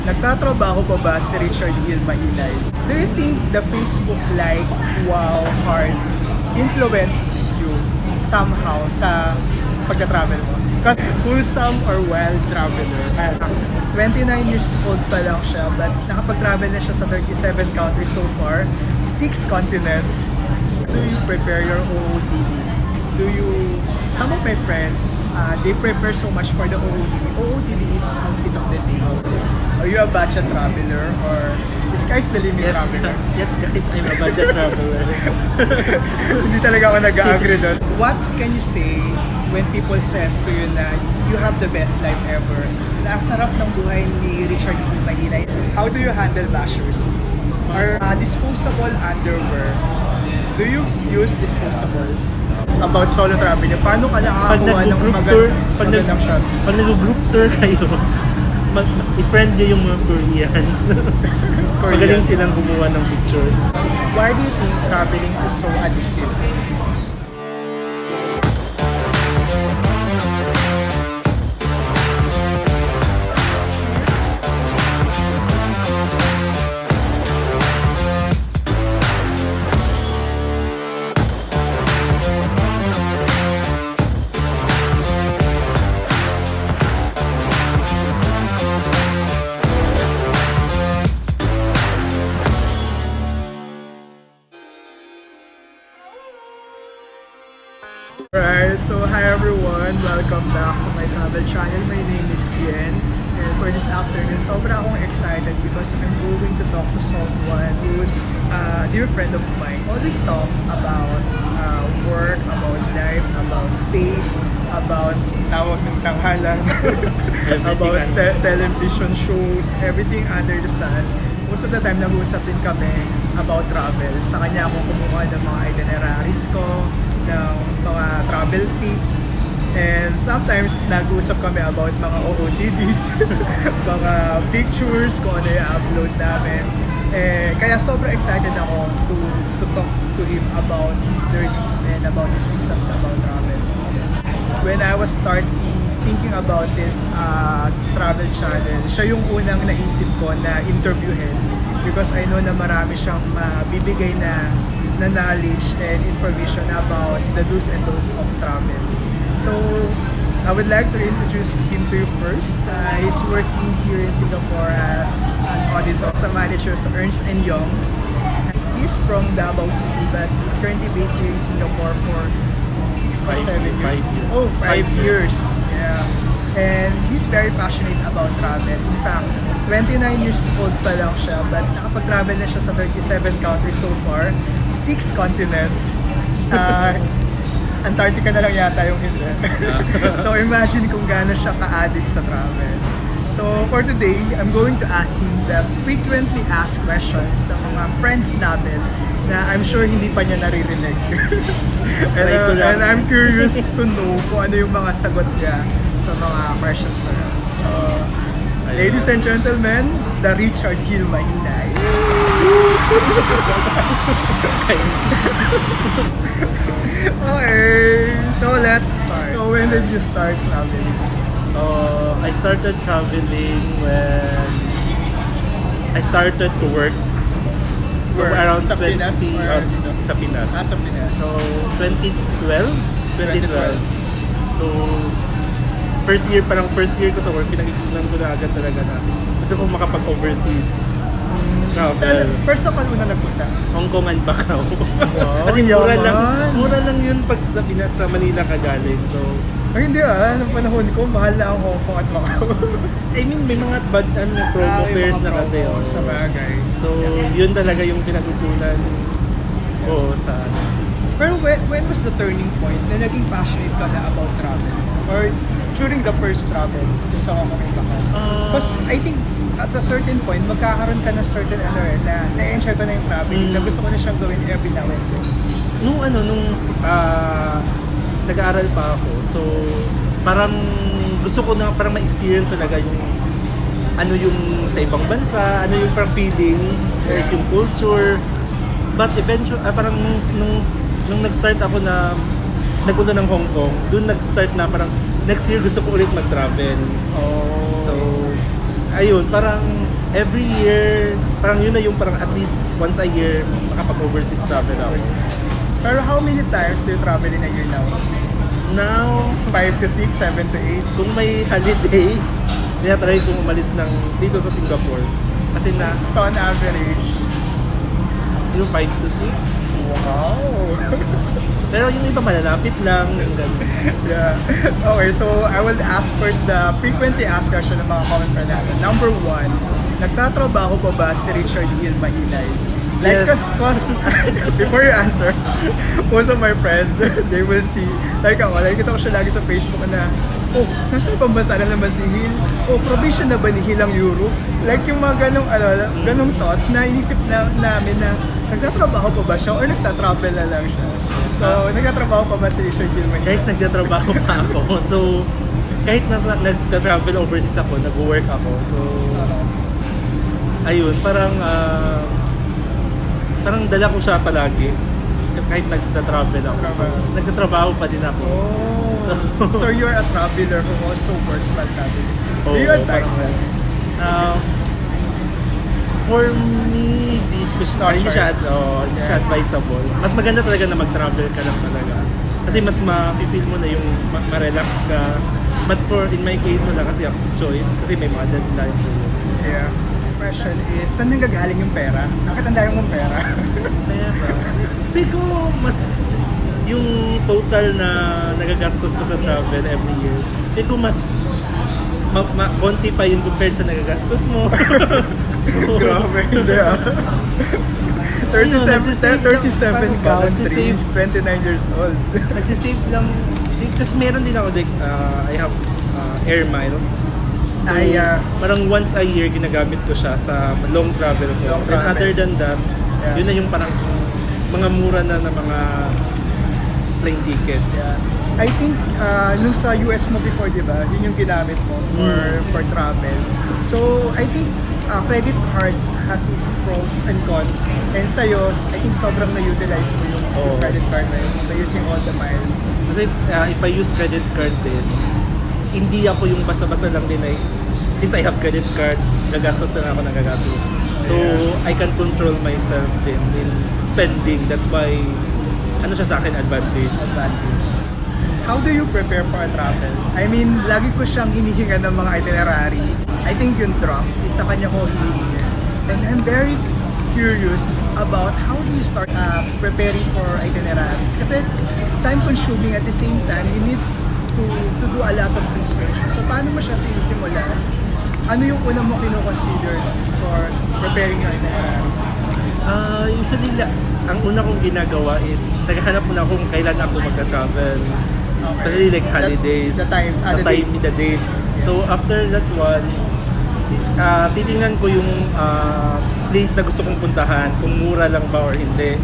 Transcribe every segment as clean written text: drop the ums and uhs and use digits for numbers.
Nagtatrabaho pa ba si Richard Gil Mahinay? Do you think the Facebook like, wow, heart influence you somehow sa pagka-travel mo? Because wholesome or wild traveler. 29 years old pa lang siya, but nakapag-travel na siya sa 37 countries so far, 6 continents. Do you prepare your OOTD? Some of my friends, they prepare so much for the OOTD. OOTD is outfit of the day. Are you a budget traveler or sky's the limit traveler? Yes guys, I'm a budget traveler. Hindi talaga ako nag-agree doon. What can you say when people says to you na you have the best life ever? Na ang sarap ng buhay ni Richard Gil Mahinay. How do you handle bashers? Or disposable underwear? Do you use disposables? About solo traveling, paano ka nakakakuha ng magandang shots? Pag nag-group tour kayo, i-friend nyo yung mga Koreans. Magaling silang gumawa ng pictures. Why do you think traveling is so addictive? Alright, so hi everyone! Welcome back to my travel channel. My name is Bien. And for this afternoon, sobra akong excited because I'm going to talk to someone who's a dear friend of mine. Always talk about work, about life, about faith, about tawag ng tanghalan, about television shows, everything under the sun. Most of the time, nag-uusap din kami about travel. Sa kanya ako kumuha ng mga itineraries ko, ng mga travel tips, and sometimes nag-uusap kami about mga OOTDs, mga pictures, kung ano yung upload namin. Kaya sobrang excited ako to talk to him about his learnings and about his wisdoms about travel. When I was thinking about this travel channel, siya yung unang naisip ko na interviewin because I know na marami siyang bibigay na knowledge and information about the do's and don'ts of travel. So, I would like to introduce him to you first. He's working here in Singapore as an auditor sa manager sa Ernst and Young. He's from Davao City, but he's currently based here in Singapore for 6 or 7 years. 5 years. Yeah. And he's very passionate about travel. In fact, 29 years old pa lang siya, but nakapag-travel na siya sa 37 countries so far, 6 continents. Antarctica na lang yata yung hindi. So imagine kung gaano siya ka-addict sa travel. So for today, I'm going to ask him the frequently asked questions ng mga friends namin na I'm sure hindi pa niya naririnig. and I'm curious to know kung ano yung mga sagot niya sa mga questions na yan. Ladies and gentlemen, the Richard Gil Mahinay. Okay, so let's start. So when did you start traveling? I started traveling when I started to work. So around sa Pinas? Sa Pinas. Sa Pinas. So 2012. So first year ko sa work, pinag-ipunan ko na agad talaga na gusto ko makapag-overseas. Travel. First of all, una nagpunta? Hong Kong and Macau. Wow, kasi mura lang yun pag sa Pinas, sa Manila ka galing. So, ay hindi nung panahon ko, mahal na ang Hong Kong at Macau. I mean, may mga promo fares na kasi. Sa bagay. So, yun talaga yung pinag-ipunan ko sa... Pero when was the turning point na naging passionate ka na about travel? Or during the first travel sa Hong Kong and Macau? Because I think at a certain point, magkakaroon ka na certain na na-enjoy ko na yung traveling, na gusto ko na siyang gawin every now and then. Nung nag-aaral pa ako, so parang gusto ko na parang ma-experience talaga yung ano yung sa ibang bansa, ano yung parang feeling, like yung culture. But eventually, parang nung nag-start ako na nagpunta ng Hong Kong, doon nag-start na parang next year gusto ko ulit mag-travel. Oh. So, ayun, parang every year, parang yun na yung parang at least once a year makapag-overseas travel ako. Pero how many times do you travel in a year now? Now, 5 to 6, 7 to 8? kung may holiday, tinatry kong umalis dito sa Singapore. Kasi So on average? yung 5 to 6. Wow! Pero yung iba malalapit lang. Yung ganun. Yeah. Okay, so I will ask first the frequently asked question ng mga comment pa natin. Number 1, nagtatrabaho pa ba si Richard Gil Mahinay? Like, Yes. cause before you answer, most of my friends, they will see, like ako, nakikita ko siya lagi sa Facebook na, oh, nasa ibang bansa na naman si Gil? Oh, provision na ba ni Gil ang Europe? Like yung mga ganong thoughts na inisip namin na nagtatrabaho pa ba siya or nagtatravel na lang siya? So, nagtatrabaho pa ba si Richard Gil Mahinay? Guys, nagtatrabaho pa ako. So, kahit nagta-travel overseas ako, nag-work ako. So, ayun, parang dala ko siya palagi. Kahit nagta-travel ako. So, nagtatrabaho pa din ako. Oh, so you're a traveler who also works while traveling. Do you Oo, advise that? For me, hindi siya advisable. Mas maganda talaga na mag-travel ka lang talaga. Kasi mas ma-feel mo na yung ma-relax ka. But in my case, wala kasi ako choice. Kasi may mga deadlines. Yeah. Question is, saan nanggagaling yung pera? Bakit ang dami mong pera? Feel ko mas yung total na nagagastos ko sa travel every year, feel ko mas konti pa yun compared sa nagagastos mo. So, grabe, hindi ah. 37 countries, 29 years old. Nagsisave lang. Kasi meron din ako, like, I have air miles. So, parang once a year ginagamit ko siya sa long travel ko. And other than that, yun na yung parang mga mura na mga plane tickets. Yeah. I think nung sa US mo before, di ba? Yun yung ginamit mo for travel. So, I think credit card has its pros and cons. And sa'yo, I think sobrang na-utilize mo yung credit card na yun by using all the miles. Kasi if I use credit card din, hindi ako yung basta-basta lang din since I have credit card, gagastos na ako ng gagastos. So, I can control myself din in spending. That's why, siya sa akin, advantage. How do you prepare for a travel? I mean, lagi ko siyang hinihinga ng mga itinerary. I think yung draft is sa kanya ko hinihinga. And I'm very curious about how do you start preparing for itineraries. Kasi it's time consuming at the same time, you need to do a lot of research. So paano mo siya sinisimulan? Ano yung una mo kino-consider for preparing your itineraries? Usually, ang una kong ginagawa is naghahanap muna kung kailan ako magka-travel. Okay. Especially like holidays, the time, the date. Yes. So after that one, titingnan ko yung place na gusto kong puntahan, kung mura lang ba or hindi.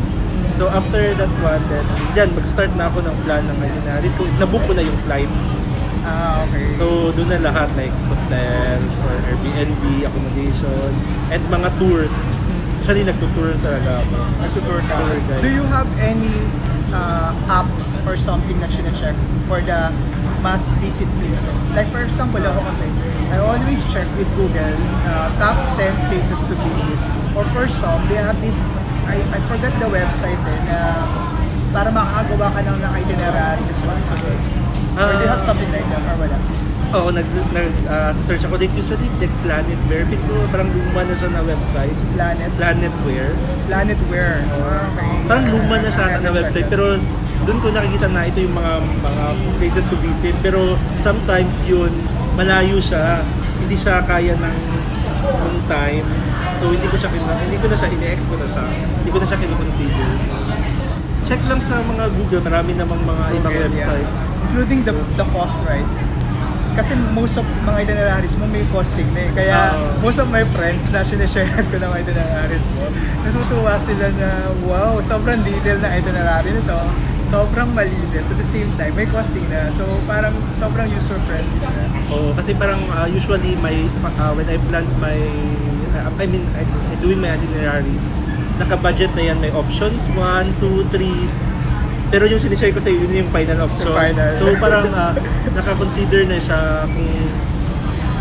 So after that one, then mag-start na ako ng plan ng itineraries ko. If nabook ko na yung flight. Okay. So doon na lahat like hotels or Airbnb, accommodation, and mga tours. Actually, nagtutour talaga ako. Nagtutour ka. Do you have any apps or something na check for the must-visit places? Like for example, ako kasi, I always check with Google top 10 places to visit. Or for some, they have this, I forgot the website para makakagawa ka ng itinerary this was today. Or do you have something like that or wala? Oo, search ako. Like usually, like Planetware. Feel ko parang luma na siya na website. Planetware. Planetware. Okay. Parang luma na siya na website. Pero doon ko nakikita na ito yung mga places to visit. Pero sometimes yun, malayo siya. Hindi siya kaya ng time. So hindi ko na siya ini-expo na siya. Hindi ko na siya kino-consider. Check lang sa mga Google. Marami namang mga ibang website. Including the cost, right? Kasi most of mga itineraries mo may costing na eh. Kaya most of my friends na sinishare ko ng itineraries mo, natutuwa sila na wow, sobrang detail na itinerary nito. Sobrang malinis. At the same time, may costing na. So parang sobrang user-friendly siya. Oo, kasi parang usually when I plan doing my itineraries, naka-budget na yan. May options 1, 2, 3. Pero yung sinishare ko sa iyo, yun yung final option. So parang naka-consider na siya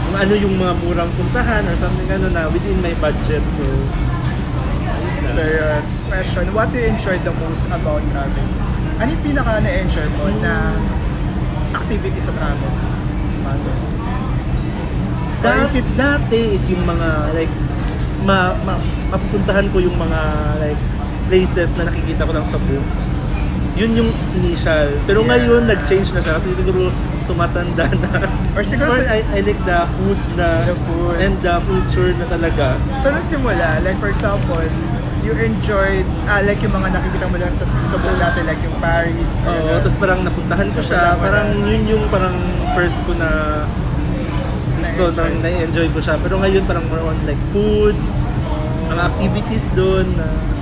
kung ano yung mga murang puntahan or something ano na within my budget. So, ayun So na. yun, question, what do you enjoy the most about traveling? Ano yung pinaka na-enjoy mo na activity sa travel? Paano? Or is it Dati is yung mga like mapupuntahan ko yung mga like places na nakikita ko lang sa books. Yun yung initial. Pero Yeah. ngayon nag-change na siya kasi siguro tumatanda na. Or siguro Or I like the food na The food. and the culture na talaga. So nung simula, like for example, you enjoyed, like yung mga nakikita mo lang sa book dati, like yung Paris. Oo, tapos parang napuntahan ko siya. Napuntahan mo Parang na. yun yung parang first ko na so parang na-enjoy ko siya. Pero ngayon parang more on like food, mga activities doon,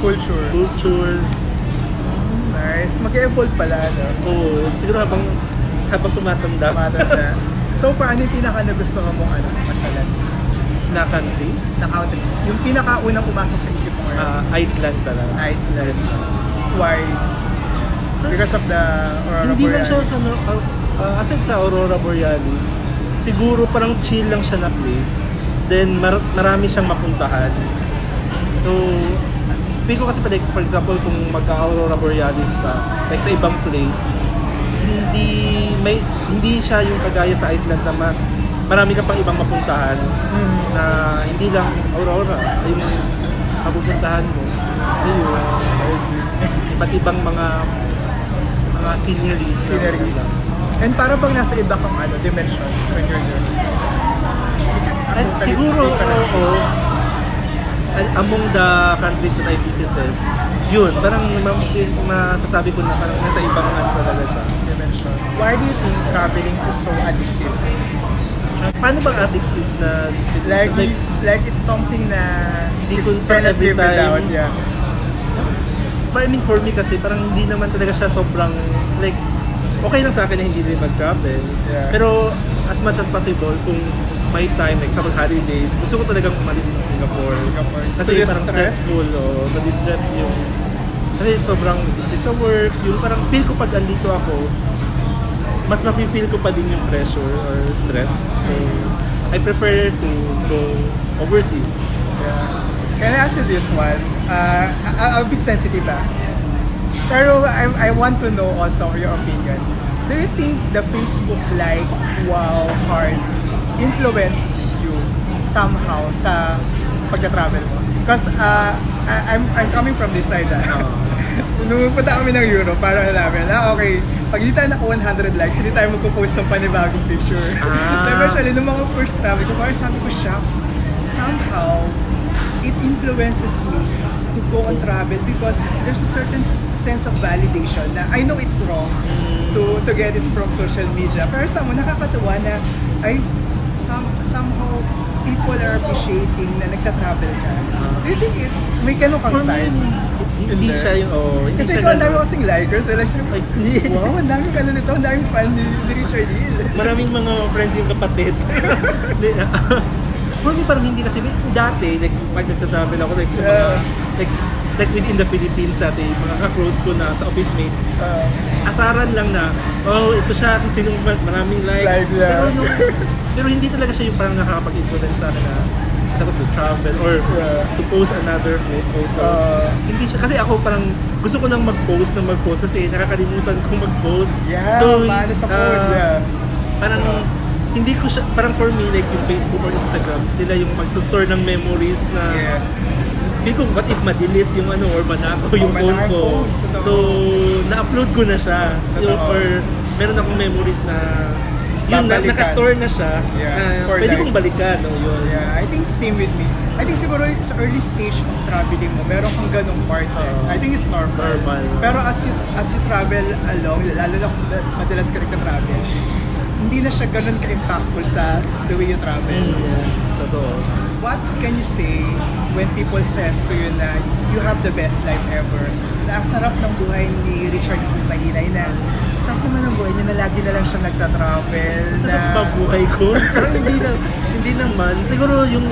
culture. Nice. Mag-evolve pala, no? Oo, siguro habang tumatanda. Matanda. So far, ano yung pinaka nagustuhan mong masyalan? Na countries, Na countries? Yung pinaka-unang pumasok sa isip mo ngayon? Iceland talaga. Iceland. Why? Because of the Aurora Hindi lang siya Borealis? aside sa Aurora Borealis, siguro parang chill lang siya na place. Then marami siyang mapuntahan. So, feel ko kasi pa like, for example, kung magka-Aurora Borealis ka, like sa ibang place, hindi siya yung kagaya sa Iceland na mas marami ka pang ibang mapuntahan na hindi lang Aurora yung mapupuntahan mo. Ayun. Iba't ibang mga sceneries. Sceneries. And para bang nasa iba kang dimension when you're there? Is it At siguro, oo. Among the countries that I visited, yun, parang masasabi ko na parang nasa ibang talaga siya. Dimension. Why do you think traveling is so addictive? Paano bang addictive na Like it's something na Hindi you ko cannot every live time. without, yeah. But I mean, for me kasi parang hindi naman talaga siya sobrang like okay lang sa akin na hindi din mag-travel. Yeah. Pero as much as possible kung may time, like sa holidays, gusto ko talagang umalis ng Singapore. Kasi To parang distress? stressful o na-distress yung kasi sobrang busy sa work. Yung parang feel ko pag andito ako, mas ma-feel ko pa din yung pressure or stress. So, I prefer to go overseas. Yeah. Can I ask you this one? A bit sensitive pero I want to know also your opinion. Do you think the Facebook like wow heart influence you somehow sa pagka-travel mo? Because I'm coming from this side. Nung punta kami ng Europe, para namin, okay, pag hindi tayo naka 100 likes, hindi tayo magpo-post ng panibagong picture. So eventually, nung mga first travel ko, parang sabi ko, shucks, somehow, it influences me to go on travel because there's a certain sense of validation na I know it's wrong to get it from social media. Pero sa mo, nakakatuwa na somehow people are appreciating na nagta-travel ka. Do you think may ganun kang side? Hindi siya yung, hindi Kasi siya ikaw, ang dami ganun. kasing likers. Like, wow, ang daming nito, ang daming fan ni Richard Gil. Maraming mga friends yung kapatid. Hindi, for me, parang hindi kasi, dati, like, pag nagsa-travel ako, like, sa mga, like within the Philippines dati, mga ka-close ko na sa office mates, asaran lang na, ito siya, kung sinong maraming likes. Pero hindi talaga siya yung parang nakakapag-influence sa akin na to travel or to post another photos. Hindi siya, kasi ako parang gusto ko nang mag-post kasi nakakalimutan kong mag-post. Yeah, paano sa phone, Parang hindi ko siya, parang for me, like yung Facebook or Instagram, sila yung mag-store ng memories na feel ko, what if ma-delete yung or manakaw yung phone ko. So, na-upload ko na siya. Or meron akong memories na yun, naka-store na siya. Pwede kong balikan. Yun. Yeah, I think same with me. I think siguro sa early stage of traveling mo, meron kang ganong part. I think it's normal. Pero as you travel along, lalo na kung madalas ka nagka-travel, hindi na siya ganun ka-impactful sa the way you travel. Totoo. What can you say when people says to you na you have the best life ever? Na ang sarap ng buhay ni Richard Gil Mahinay na sarap naman ang buhay niya na lagi na lang siya nagta-travel. Sarap ba buhay ko? Parang hindi naman. Siguro yung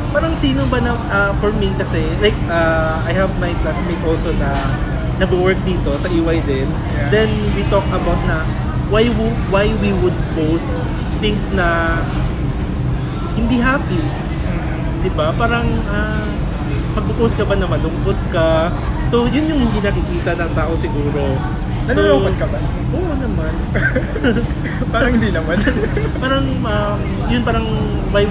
parang sino ba na for me kasi like I have my classmate also na nag-work dito sa EY din. Then we talk about na why we would post things na hindi happy. Diba? Parang pag-post ka ba na malungkot ka. So yun yung hindi nakikita ng tao siguro. Nalulungkot ka ba? Oo naman. Parang hindi naman. Parang yun parang why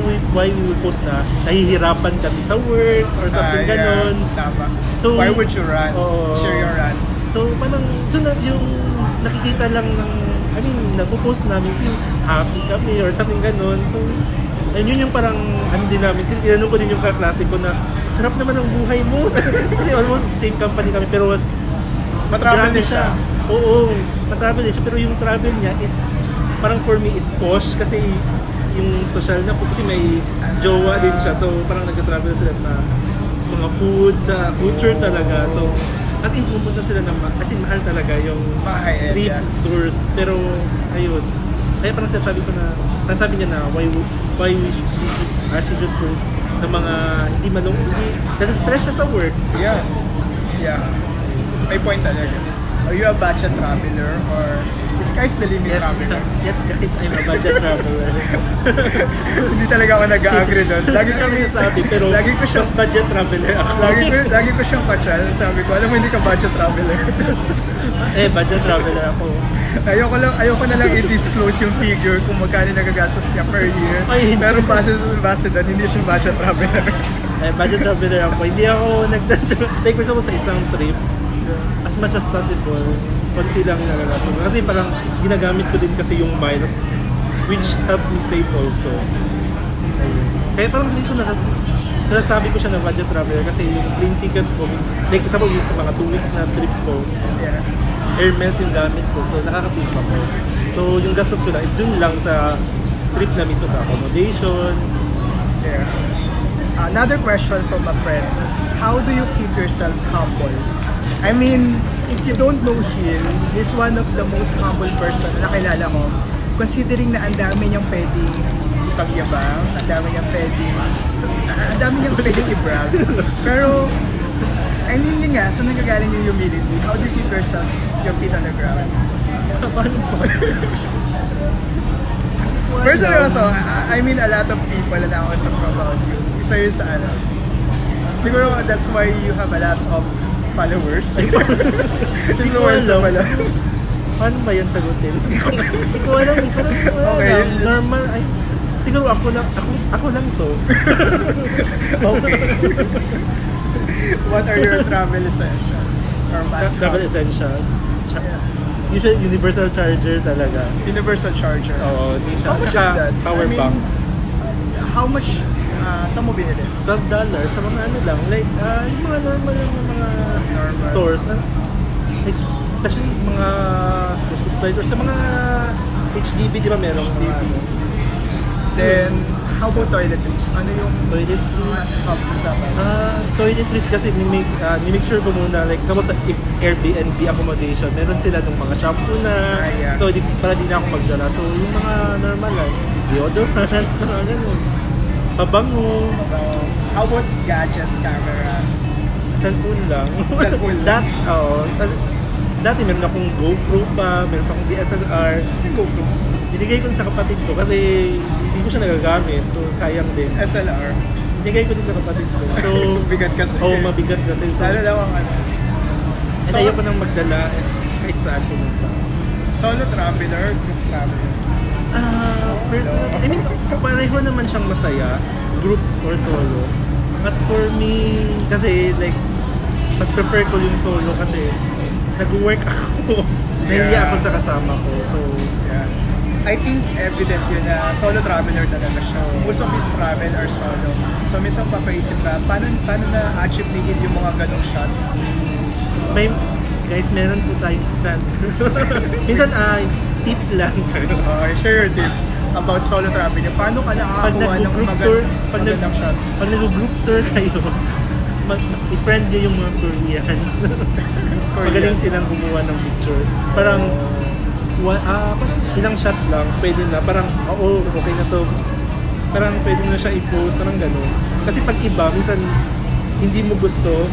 we post na nahihirapan kami sa work or something ganon. Tama. So, why would you run? Share your run. So parang yung nakikita lang ng nagpo-post namin happy kami or something ganon. So and yun yung parang din namin. Tinanong ko din yung kaklase ko na sarap naman ang buhay mo. Kasi almost same company kami pero matravel din siya. Oo, matravel din siya. Pero yung travel niya is, parang for me is posh kasi yung social na po kasi may jowa din siya. So parang nag-travel sila sa mga food, sa culture talaga. So as in pumunta sila ng mahal talaga yung trip, tours. Pero ayun, kaya parang sabi niya na why we should tours ng mga hindi malungkot. Kasi stress siya sa work. Yeah. May point talaga. Are you a budget traveler or sky's the limit traveler? Yes guys, I'm a budget traveler. Hindi talaga ako nag-agree doon. Lagi kami nasabi, pero mas budget traveler ako. Lagi ko siyang patral. Sabi ko, alam mo hindi ka budget traveler. Budget traveler ako. Ayoko na lang i-disclose yung figure kung magkano nagagastos niya per year. Pero base doon, hindi siya budget traveler. Budget traveler ako. Hindi ako take ko sa isang trip. As much as possible, konti lang nagagastos. Kasi parang ginagamit ko din kasi yung miles which help me save also. Kaya parang nasasabi ko siya na budget traveler kasi yung plane tickets ko means, like sa mga 2 weeks na trip ko, air miles yung gamit ko, so nakakasave ako. So yung gastos ko lang is dun lang sa trip na mismo sa accommodation. Another question from a friend, how do you keep yourself humble? I mean, if you don't know him, he's one of the most humble person na nakilala ko. Considering na ang dami niyang pwedeng ipagyabang, ang dami niyang pwedeng i-brag. Pero, I mean yun nga, saan nagagaling yung humility? How do you keep yourself, your feet on the ground? Paano po? Personally also, I mean a lot of people na nakakausap ko about you. Isa yun sa siguro that's why you have a lot of followers. Influencer pala. Paano ba yan sagutin? Hindi ko alam. Okay. Normal. Siguro ako lang to. Okay. What are your travel essentials? Or Travel essentials? Usually universal charger talaga. Universal charger? Oo, hindi siya. How much is that? Power bank. How much saan mo binili? $12 sa mga lang. Like, yung mga normal stores. Especially mga school supplies or sa mga HDB, di ba merong mga Then, how about toiletries? Ano yung toiletries? sa Toiletries kasi ni-make sure ko muna, like, suppose if Airbnb accommodation, meron sila ng mga shampoo na, so para di na ako magdala. So, yung mga normal lang, deodorant, mga ganun. Pabango. How about gadgets, cameras? Cellphone lang. Cellphone lang? Dati meron akong GoPro pa, meron akong DSLR. Kasi GoPro? Binigay ko sa kapatid ko kasi hindi ko siya nagagamit. So sayang din. SLR? Binigay ko din sa kapatid ko. So bigat kasi. Mabigat kasi. So, lalo lang ang and ayoko nang magdala kahit saan pumunta. Solo traveler, group traveler? Personally, I mean, pareho naman siyang masaya, group or solo. But for me, kasi like, mas prefer ko yung solo kasi nag-work ako. Nahiya ako sa kasama ko. So, I think evident yun na solo traveler talaga siya. Most of his travel are solo. So, minsan papaisip ka, paano na-achieve ni yung mga ganong shots? Guys, meron po tayong stand. Minsan, tip lang. Okay, share your tips about solo traveling. Paano ka nakakakuha ng magandang shots? Pag nag-group tour kayo, i-friend nyo yung mga Koreans. Magaling silang gumawa ng pictures. Parang ilang shots lang, pwede na. Parang, okay na to. Parang pwede na siya i-post, parang gano'n. Kasi pag iba, minsan hindi mo gusto,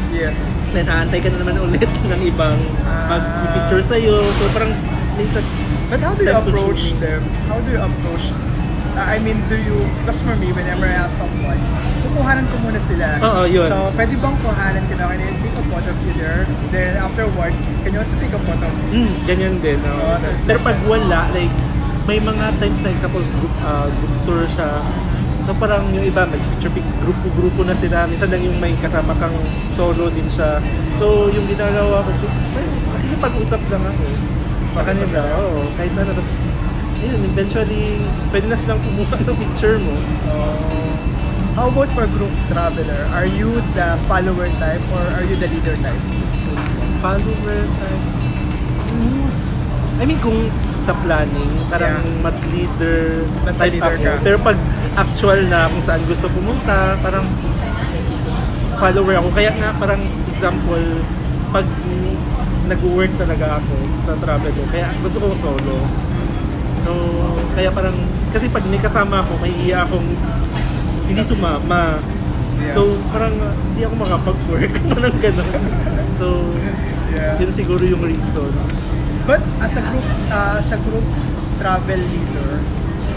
naantay ka na naman ulit ng ibang mag-picture sa'yo. So parang minsan, but how do you approach them? How do you approach I mean, do you, because for me, whenever I ask someone, kukuhanan ko muna sila. Oo, yun. So, pwede bang kuhanan ka na, can I take a photo of you there? Then afterwards, can you also take a photo of me? Ganyan din. Oo, so, Pero pag wala, like, may mga times na example, group tour siya. So parang yung iba, grupo-grupo na sila. Minsan lang yung may kasama kang solo din siya. So yung ginagawa ko, nakikipag-usap lang ako. Sa kanila, oo. Kahit na, tapos, yun, eventually, pwede na silang kumuha ng picture mo. How about for group traveler? Are you the follower type or are you the leader type? Follower type. I mean, kung sa planning, parang mas leader Mas type leader ako. ka. Pero pag actual na kung saan gusto pumunta, parang follower ako. Kaya nga, parang example, pag nag-work talaga ako sa travel ko, kaya gusto ko solo. So, kaya parang, kasi pag may kasama ako, mahihiya akong hindi sumama. So, parang hindi ako makapag-work. Parang gano'n. So, yun siguro yung reason. But as a group travel leader,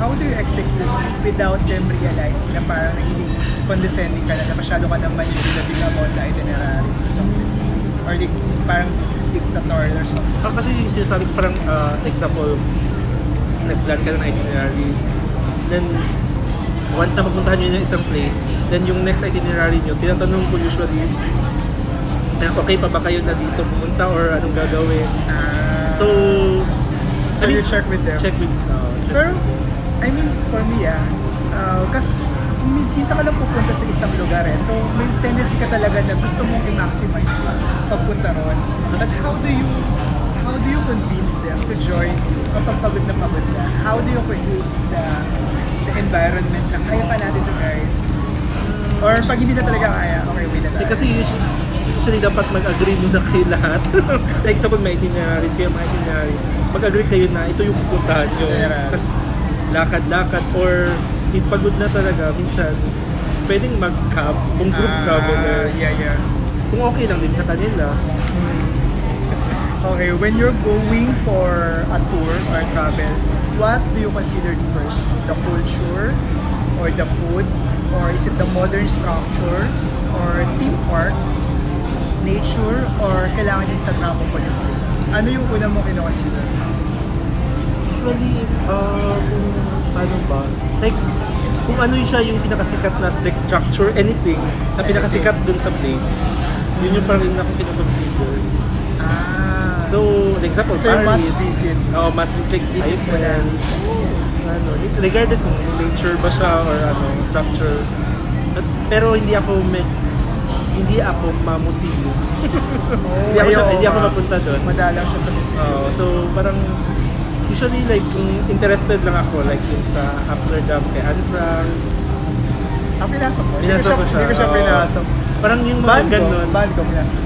how do you execute it without them realizing na parang nagiging condescending ka na masyado ka nang manipulating about the itineraries or something? Or parang dictatorial or something? Kasi yung sinasabi ko parang example, nag-plan ka ng itineraries, then once na mapuntahan nyo yung isang place, then yung next itinerary nyo, tinatanong ko usually, okay pa ba kayo na dito pumunta or anong gagawin? So I mean, you check with them? Check with Pero, I mean, for me kasi minsan ka lang pupunta sa isang lugar so may tendency ka talaga na gusto mong i-maximize pagpunta ron. But how do you convince them to join kapag pagod na pagod na? How do you create the environment na kaya pa natin to guys? Or pag hindi na talaga kaya, okay, wait na tayo. Kasi usually dapat mag-agree muna kayo lahat. Like example, may itineraries kayo, mga itineraries. Mag-agree kayo na ito yung pupuntahan nyo. Tapos lakad-lakad or if pagod na talaga, minsan pwedeng mag-cab kung group traveler. Kung okay lang din sa kanila. Okay, when you're going for a tour or travel, what do you consider first? The culture or the food? Or is it the modern structure or theme park, nature, or kailangan Instagram mo pa yung place? Ano yung una mong kino-consider? Usually, ano ba? Like, kung ano siya yung pinakasikat na like structure, anything na pinakasikat dun sa place, yun yung parang na akong kino-consider. So, like example, so Paris. must visit. Must visit mo na. Regardless kung nature ba siya or structure. Pero hindi ako mamuseo. Hindi ako mapunta doon. Madalang siya sa museum. So parang usually like kung interested lang ako like yung sa Amsterdam kay Anne Frank. Pinasok ko. Pinasok ko siya. Hindi ko siya pinasok. Parang yung mga ganun. Band ko pinasok.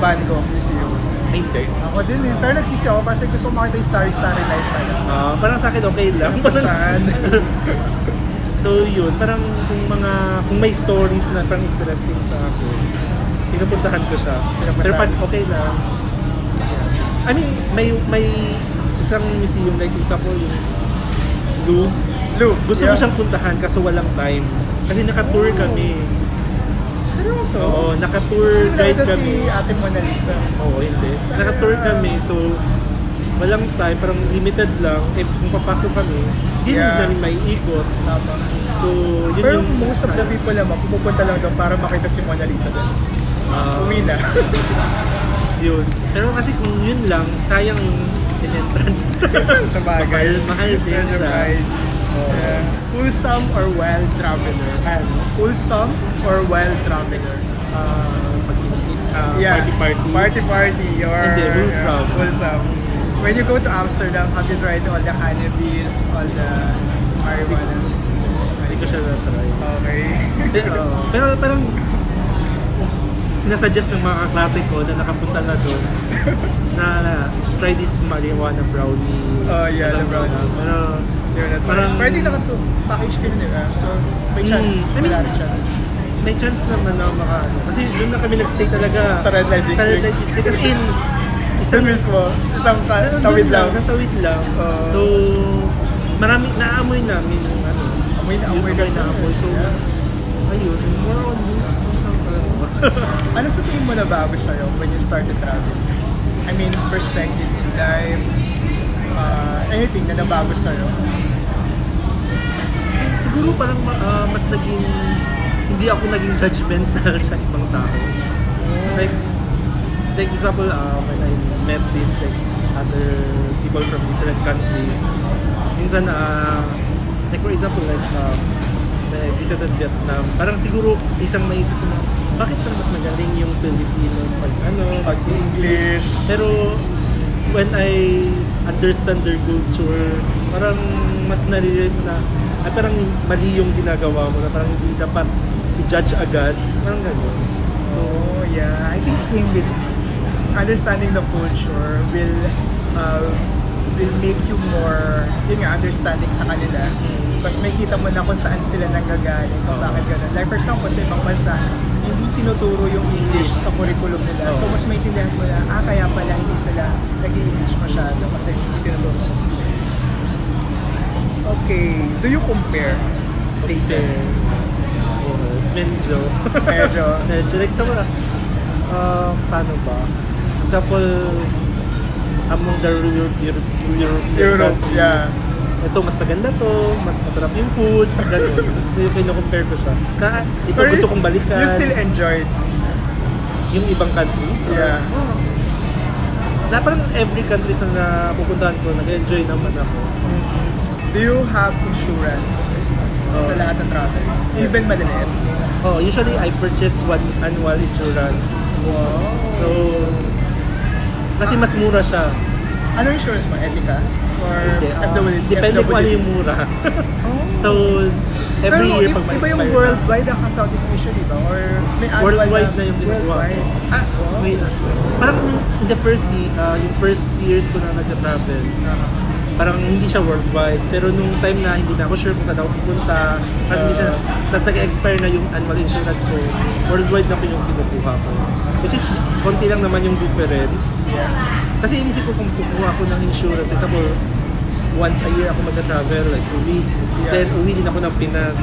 Band ko, museum. Hindi. Ako din Pero nagsisi ako kasi gusto ko makita yung Starry Night pala. Parang sa akin okay lang. So yun, parang kung may stories na parang interesting sa akin, pinupuntahan ko siya. Pero pag okay lang, I mean, may isang museum like example yung Louvre. Gusto ko siyang puntahan kaso walang time. Kasi naka-tour kami. Seryoso? Oo, naka-tour guide kami. Si Ate Mona Lisa? Oo, hindi. Naka-tour kami, so walang time, parang limited lang. Kung papasok kami, hindi namin maiikot. So, yun pero yung most of the people naman, pupunta lang doon para makita si Mona Lisa doon. Uwi na. Yun. Pero kasi kung yun lang, sayang yung entrance. Sa bagay. Mahal din siya. Wholesome or wild traveler? Wholesome or wild traveler? Party or Hindi, wholesome. When you go to Amsterdam, have you tried all the cannabis, all the marijuana? Hindi ko siya na-try. Okay. Pero parang sinasuggest ng mga kaklase ko na nakapunta na doon na try this marijuana brownie. The brownie. Pero parang pwede package ka rin so may chance. May chance naman na kasi doon na kami nagstay talaga sa Red Light District. Kasi isang tawid lang. So, naamoy namin yung May naamoy ka sa amoy. So, ayun, more on this. Ano sa tingin mo na bago sa'yo when you started traveling? I mean, perspective in life, anything na nabago sa'yo? Siguro parang mas naging, hindi ako naging judgmental sa ibang tao. Like example, when I met this like other people from different countries, minsan, like for example, like when I visited Vietnam, parang siguro isang naisip ko na, bakit parang mas magaling yung Filipinos pag English? Pero when I understand their culture, parang mas nare-realize mo na, ay parang mali yung ginagawa mo, na parang hindi dapat i-judge agad, parang gano'n. So, yeah, I think same with understanding the culture will make you more, yun nga, understanding sa kanila. Kasi may kita mo na kung saan sila nanggagaling, kung bakit gano'n. Like for example, sa ibang bansa, hindi tinuturo yung English sa curriculum nila. So, mas maintindihan mo na, kaya pala hindi sila nag-English masyado kasi hindi tinuturo sa school. Okay, do you compare places? Medyo. Medyo. Like sa mga, paano ba? Example, among the Europe countries, yeah. ito mas maganda to, mas masarap yung food, gano'n. So yung kino-compare ko siya. Ito Pero gusto kong balikan. You still enjoyed? Yung ibang countries? Yeah. Na parang every countries na pupuntahan ko, nag-enjoy naman ako. Do you have insurance sa lahat ng travel? Even maliliit? Usually I purchase one annual insurance. Wow. So, kasi mas mura siya. Ano insurance mo? Etika? Or FWD? Depende kung ano yung mura. So, every Pero year pag iba yung worldwide ang Southeast Asia, di ba? Or may annual worldwide na yung ginagawa ko. Wow. Wait. Parang in the first yung first years ko na nag-travel, parang hindi siya worldwide. Pero nung time na hindi na ako sure kung saan ako pupunta, parang hindi siya, tapos nag-expire na yung annual insurance ko, worldwide na ko yung kinukuha ko. Which is, konti lang naman yung difference. Yeah. Kasi inisip ko kung kukuha ko ng insurance, example, once a year ako mag-travel, like 2 weeks, then uwi din ako ng Pinas.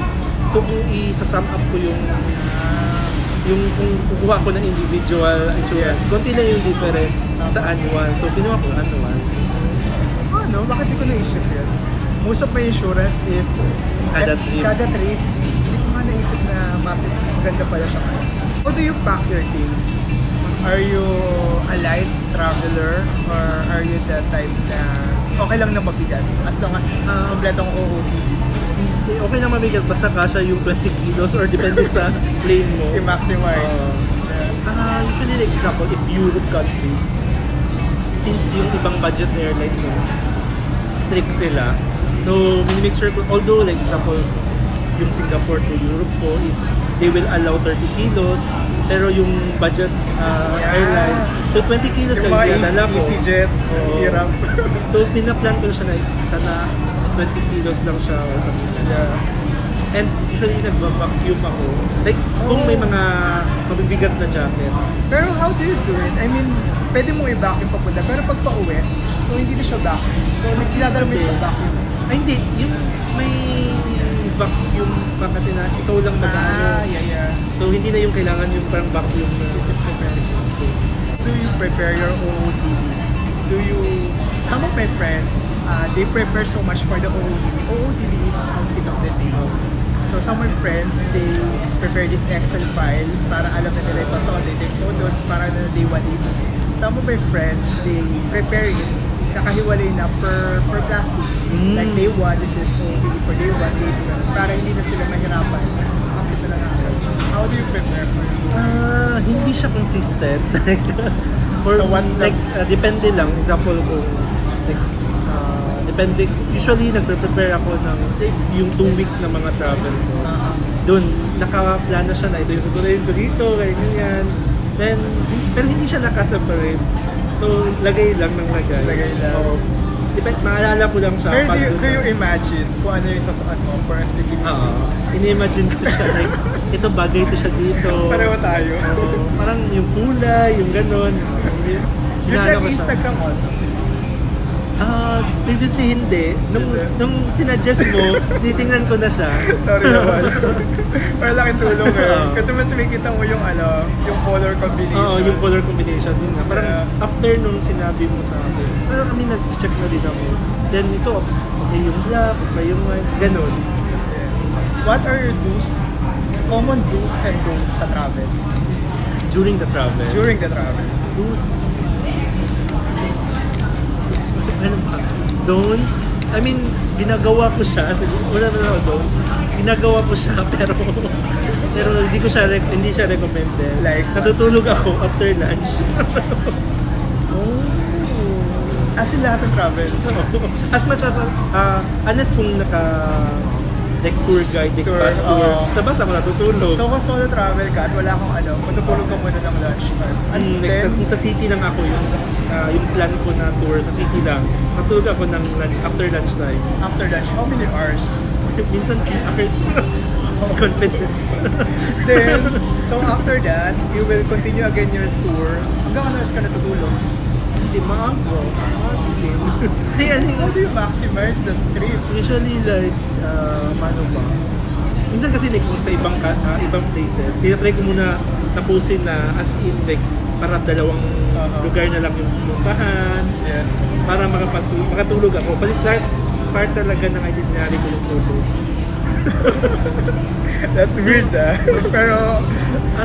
So kung i-sum up ko yung kung kukuha ko ng individual insurance, konti lang yung difference sa annual. So kinuha ko annual. Ano? Bakit di ko naisip yun? Most of my insurance is Kada trip. Hindi ko nga naisip na massive. Ganda pala siya. How do you pack your things? Are you a light traveler or are you the type na okay lang na mabigat as long as kompletong OOTD? Okay lang mabigat, basta kasha yung 20 kilos or depende sa plane mo. I-maximize. Usually like example, if Europe countries, since yung ibang budget airlines no, strict sila. So, make sure ko, although like example, yung Singapore to Europe po is they will allow 30 kilos, pero yung budget airline, so 20 kilos yung lang mga dinadala ko. EasyJet, hirap. So, pinaplan ko siya na sana 20 kilos lang siya or something like that. And usually nag-vacuum ako. Like, kung may mga mabibigat na jacket. Pero how do you do it? I mean, pwede mong i-vacuum papunta, pero pag pa-uwi, so hindi na siya vacuum. So, nagdadala mo yung vacuum. Ay, hindi. Yung may vacuum pa kasi na ikaw lang mag-ano. Yeah. So, hindi na yung kailangan yung parang vacuum na Sisip-sip. Do you prepare your OOTD? Some of my friends, they prepare so much for the OOTD. OOTD is outfit of the day. So some of my friends, they prepare this Excel file para alam na nila yung sasakot. They take photos para na day 1, day 2. Some of my friends, they prepare it kakahiwalay na per plastic. Like day 1, this is OOTD for day 1, day 2. Para hindi na sila mahirapan. Outfit na lang agad. How do you prepare for it? Hindi siya consistent. So what's like, depende lang. Example ko, depende. Usually, nagpe-prepare ako ng yung 2 weeks na mga travel ko. Doon, nakaplana siya na ito yung susunodin ko dito, ganyan. Then, pero hindi siya nakaseparate. So, lagay lang ng lagay. Lagay lang. Depende, maalala ko lang siya. Pero do you imagine kung ano yung sasakot mo for a specific ini-imagine ko siya, like, ito bagay ito siya dito. Pareho tayo. Parang yung kulay, yung ganon. You check Instagram also? Previously hindi. Nung sinadjust mo, titingnan ko na siya. Sorry naman. Pero laking tulong Kasi mas makikita mo yung yung color combination. Oo, yung color combination. Yun nga. Parang Yeah. after nung sinabi mo sa akin, parang kami nag-check na din ako. Then ito, okay yung black, okay yung white, ganun. Yeah. What are your common do's and don'ts sa travel? During the travel. During the travel. Do's. Ano ba? Don'ts? I mean, ginagawa ko siya. Wala na ako don'ts. Ginagawa ko siya, pero hindi siya recommended. Like, natutulog ako after lunch. Oh. As in lahat ng travel. As much as, unless kung like tour guide, like Tour, bus tour, oo. sa bus ako natutulog. So kung solo travel ka at wala kang matutulog ka muna ng lunch time. And Like, then, kung sa city lang ako, yung plan ko na tour sa city lang, natulog ako ng after lunch time. after lunch, how many hours? Minsan 3 hours. Confident. Then, so after that, you will continue again your tour. Hanggang ano oras ka natutulog? Hindi maago. How do you maximize the trip? Usually like, paano ba? Minsan kasi like kung sa ibang places, tinatry ko muna tapusin na as in like para dalawang lugar na lang yung pumuntahan. Yeah. Para makatulog ako. Kasi part talaga ng itinerary ko ng tulog. That's weird Pero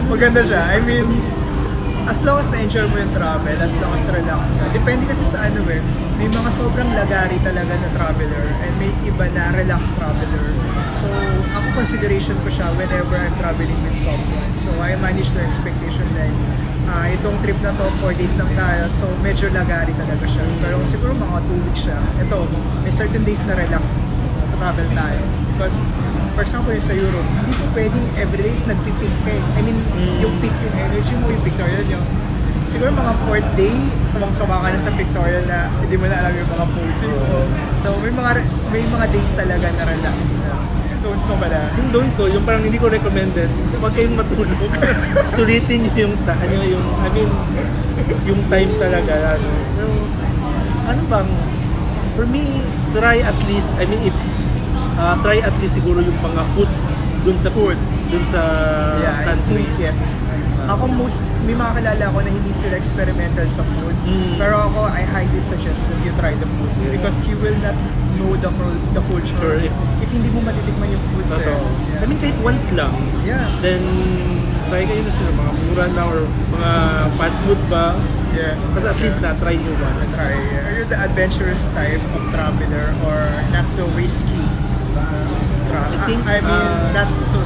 maganda siya. I mean, as long as na-enjoy mo yung travel, as long as relax ka. Depende kasi sa may mga sobrang lagari talaga na traveler and may iba na relaxed traveler. So, ako consideration ko siya whenever I'm traveling with someone. So, I manage their expectation like, itong trip na to, 4 days lang tayo. So, medyo lagari talaga siya. Pero siguro mga 2 weeks siya. Ito, may certain days na relax travel tayo. Because, for example, yung sa Europe, hindi po pwedeng everyday is nagpipick ka I mean, yung peak, yung energy mo, yung pictorial nyo. Siguro mga 4th day, sumang-suma ka na sa pictorial na hindi mo na alam yung mga posing mo. So, may mga days talaga na relax na. Don'ts mo pala. Yung don'ts ko, yung parang hindi ko recommended, huwag kayong matulog. Sulitin nyo yung time talaga. Pero, ano bang, for me, try at least siguro yung mga food dun sa Yeah, I country. think yes. Ako may mga kilala ko na hindi sila experimental sa food. Pero ako, I highly suggest that you try the food. Yes. Because you will not know the culture Sure. if hindi mo matitikman yung food sir. Totoo. Yeah. I mean, kahit once lang, Yeah. then try kayo na sila, mga mura na or mga fast food ba. Yes. Kasi at least na-try nyo ba. Try. Are you the adventurous type of traveler or not so risky? I think, I mean, not so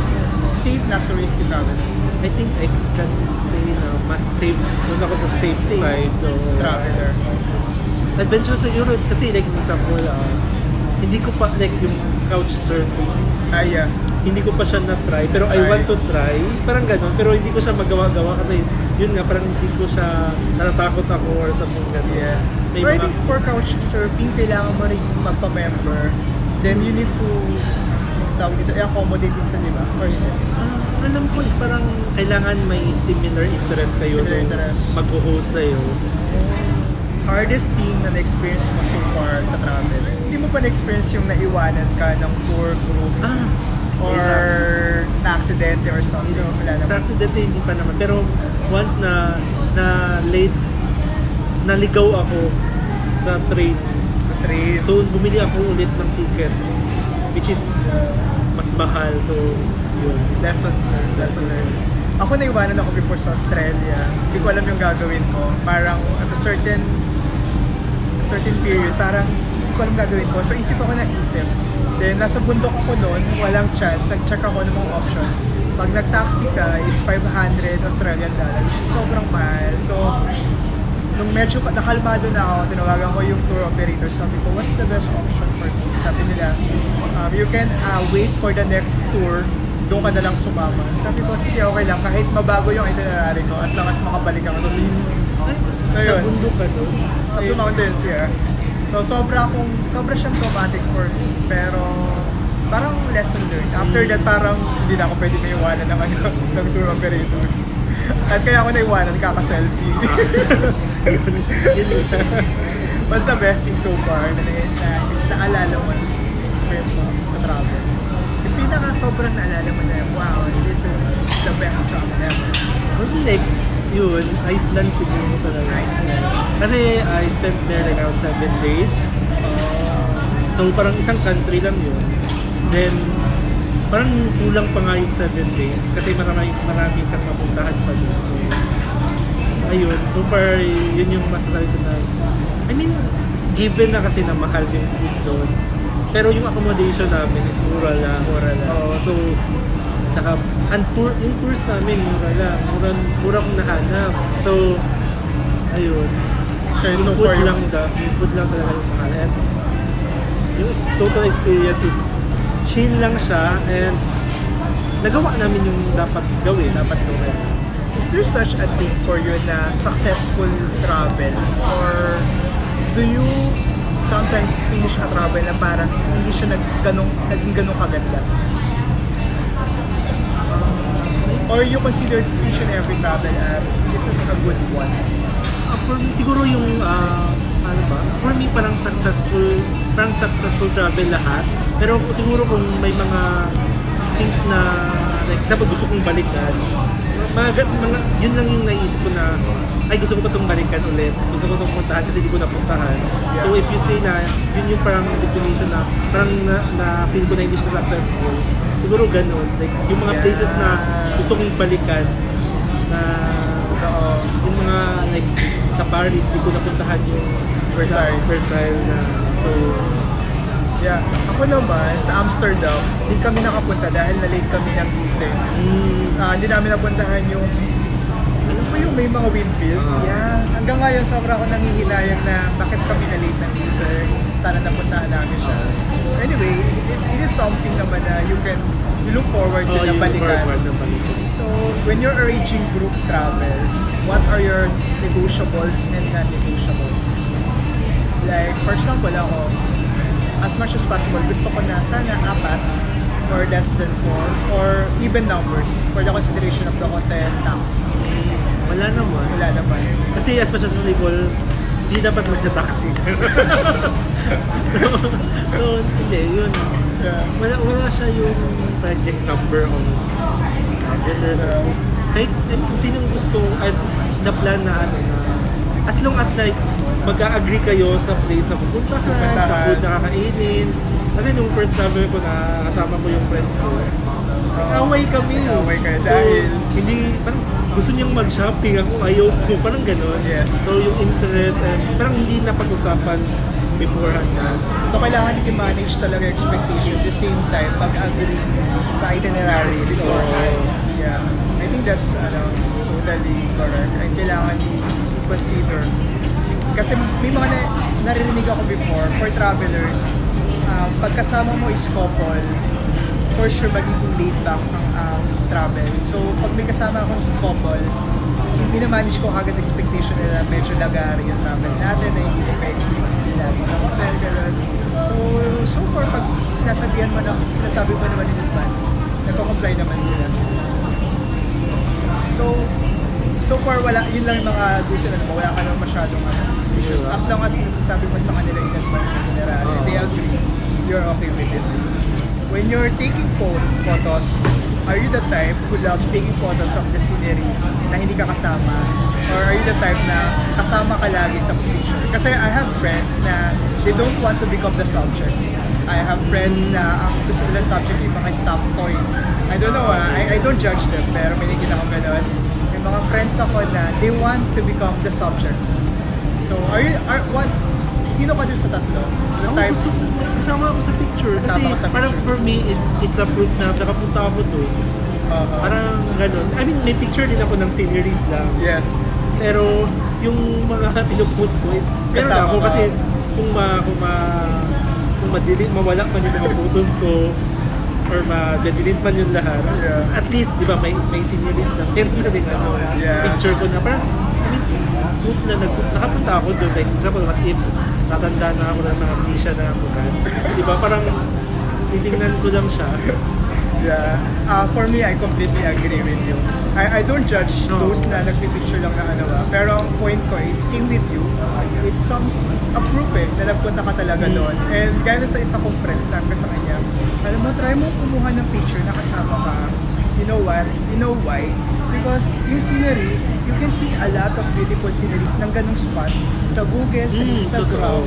safe, not so risky traveler. I think I can say na mas safe, doon ako sa safe side. Traveler. Adventure sa Europe, kasi like example, hindi ko pa like yung couch surfing, Yeah. hindi ko pa siya na-try, pero I want to try, parang ganun, pero hindi ko siya magawa-gawa kasi yun nga, parang hindi ko siya, natatakot ako or something ganun. Yes. May For mga- this for couch surfing, kailangan mo rin magpa-member. Then you need to i-accommodate din sa, di ba? Or alam ko is parang kailangan may similar interest kayo Similar nung interest. mag-host sa'yo. hardest thing na na-experience mo so far sa travel? Hindi mo pa na-experience yung naiwanan ka ng tour group or na-aksidente or something? Wala Sa naman. aksidente hindi pa naman. Pero once na naligaw ako sa train. Train. So bumili ako ulit ng ticket which is mas mahal. So yun. Lessons learned. Lesson learned. Ako naiwanan ako before sa Australia. Hindi ko alam yung gagawin ko. Parang at a certain period, parang hindi ko alam gagawin ko. So isip ako na isip. Then nasa bundok ako noon, walang chance. Nag-check ako ng mga options. Pag nag-taxi ka is 500 Australian dollars, which is sobrang mahal. So nung medyo nakalmado na ako, tinawagan ko yung tour operator. Sabi ko, what's the best option for me? Sabi nila, you can wait for the next tour, doon ka na lang sumama. Sabi ko, sige, okay lang. Kahit mabago yung itinerary ko, as long as makabalik ako. So Sa yun, bundok ka no? sa Blue Mountains, yeah. So sobra siyang traumatic for me. Pero parang lesson learned. After that, parang hindi na ako pwede may iwanan ng tour operator. At kaya ako naiwanan, kaka-selfie. Yun. What's the best thing so far na naalala mo, experience mo sa travel? Yung pinaka sobrang naalala mo na, wow, this is the best travel ever. Maybe like, yun, Iceland siguro talaga. Iceland. Kasi I spent there like around 7 days. So parang isang country lang yun. Then, parang kulang pa nga yung 7 days. Kasi marami kang mapuntahan pa dun. So, ayun. So far, yun yung masasabi ko na, I mean, given na kasi na mahal yung food doon. Pero yung accommodation namin is mura lang. So, saka, yung tours namin, mura lang. Mura kong nahanap. So, ayun. Sure, Yung so food far lang talaga yung mahal. And yung total experience is chill lang siya and nagawa namin yung dapat gawin. Is there such a thing for you na successful travel? Or do you sometimes finish a travel na parang hindi siya naging ganong kaganda? Or you consider each and every travel as this is a good one? For me, siguro yung ano ba? For me parang successful travel lahat. Pero siguro kung may mga things na like sabi gusto kong balikan, yun lang yung naisip ko na ay gusto ko pa itong balikan ulit. Gusto ko itong puntahan kasi di ko napuntahan. Yeah. So if you say na yun yung parang definition na parang na feel ko na hindi siya successful, siguro ganun. Like yung mga places na gusto kong balikan na yung mga like sa Paris, di ko napuntahan yung Versailles na. So, yeah. Ako naman, sa Amsterdam, hindi kami nakapunta dahil na-late kami ng gising. Hindi namin napuntahan yung ano po yung may mga windmills. Yeah. Hanggang ngayon, sobra ako nangihinayang na bakit kami na-late ng gising. Sana napuntahan namin siya. Anyway, it is something naman na you look forward to na balikan. So, when you're arranging group travels, what are your negotiables and non-negotiables? Like, for example, ako, as much as possible, gusto ko na sana 4 or less than 4 or even numbers for the consideration of the hotel, taxi. Wala naman. Kasi as much as possible, hindi dapat magta-taxi. So, hindi, yun. Yeah. Wala siya yung project number on kahit kung sinong gusto na plan na ano na as long as like mag-a-agree kayo sa place na pupuntahan, sa food na kakainin. Kasi nung first travel ko na kasama ko yung friends ko, away kami. Away kayo So, dahil hindi, parang gusto niyang mag-shopping, ako ayaw ko, parang gano'n. Yes. So yung interest, and parang hindi napag-usapan beforehand na. So, kailangan i-manage talaga expectation at the same time, pag-agree sa itineraries beforehand. Yeah. I think that's totally correct. And kailangan i-consider. Kasi may mga naririnig ako before, for travelers, pagkasama mo is couple, for sure magiging laid back ang travel. So, pag may kasama akong couple, minamanage ko agad expectation nila medyo lagari yung travel natin na hindi mo pwede i-stay lagi sa hotel, gano'n. So far, pag sinasabi mo naman in advance, nagko-comply naman sila. So far, yun lang yung mga gusto na wala ka naman masyadong issues. As long as nasasabi mo sa kanila in advance yung general, and they agree, you're okay with it. When you're taking photos, are you the type who loves taking photos of the scenery na hindi ka kasama? Or are you the type na kasama ka lagi sa picture? Kasi I have friends na they don't want to become the subject. I have friends na ang gusto nila subject yung mga stuffed toy. I don't know, I don't judge them, pero may nakikita ko gano'n. May mga friends ako na they want to become the subject. So, sino ka dun sa tatlo? The type, Kasama ako sa picture. Kasi parang for me, it's a proof na nakapunta ako doon. Parang gano'n. I mean, may picture din ako ng sceneries lang. yes. Pero yung mga pinupost ko is, meron Kasama ako ka. kasi kung mawala man yung mga photos ko or ma-delete man yung lahat, Yeah. at least, di ba, may sceneries na. Pero na din Yeah. picture ko na parang, I mean, proof na nakapunta ako doon. Like, example, what if tatanda na ako ng mga Asia na ako kan. Di ba, parang titingnan ko lang siya. Yeah. For me, I completely agree with you. I don't judge No. those na nagpipicture lang na ano pero ang point ko is same with you. It's a proof na nagpunta ka talaga doon. And gaya sa isa kong friends, sabi ko sa kanya, alam mo, try mo kumuha ng picture na kasama ka. You know what? You know why? Because yung sceneries, you can see a lot of beautiful sceneries ng ganong spot sa Google, sa Instagram. Totoo.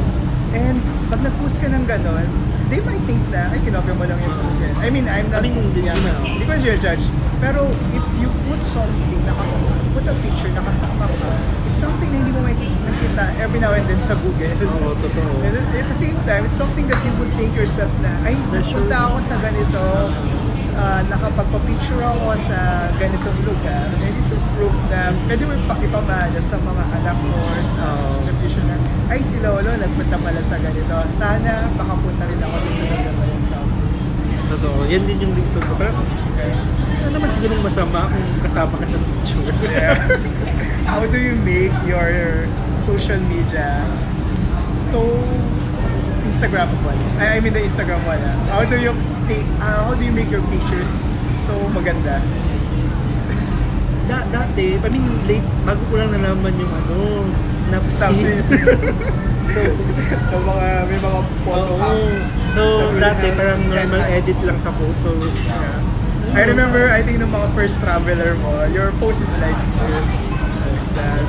And pag nag-post ka ng ganon, they might think na, ay, kinopya mo lang yung sa Google. I mean, I'm not, hindi naman. hindi ko your judge. Pero if you put something na kasama, put a picture na kasama ka, it's something na hindi mo makikita every now and then sa Google. Oo, totoo. And at the same time, it's something that you would think yourself na, ay, punta ako sa ganito, nakapagpa-picture ako sa ganitong lugar. And it's a proof na pwede mo ipamana sa mga anak mo or sa future na, ay, si Lolo, nagpunta pala sa ganito. Sana makapunta rin ako sa lugar na yun sa Totoo. Yan din yung reason ko. Pero, okay. ano naman siguro masama kung kasama ka sa picture? Yeah. How do you make your social media so Instagrammable? I mean the Instagram one. How do you make your pictures so maganda? Dati, I mean, late, bago ko lang nalaman yung Snapseed. So may mga photo app. So, dati parang normal edit lang sa photos. Yeah. I remember, I think nung mga first traveler mo, your post is like this, like that.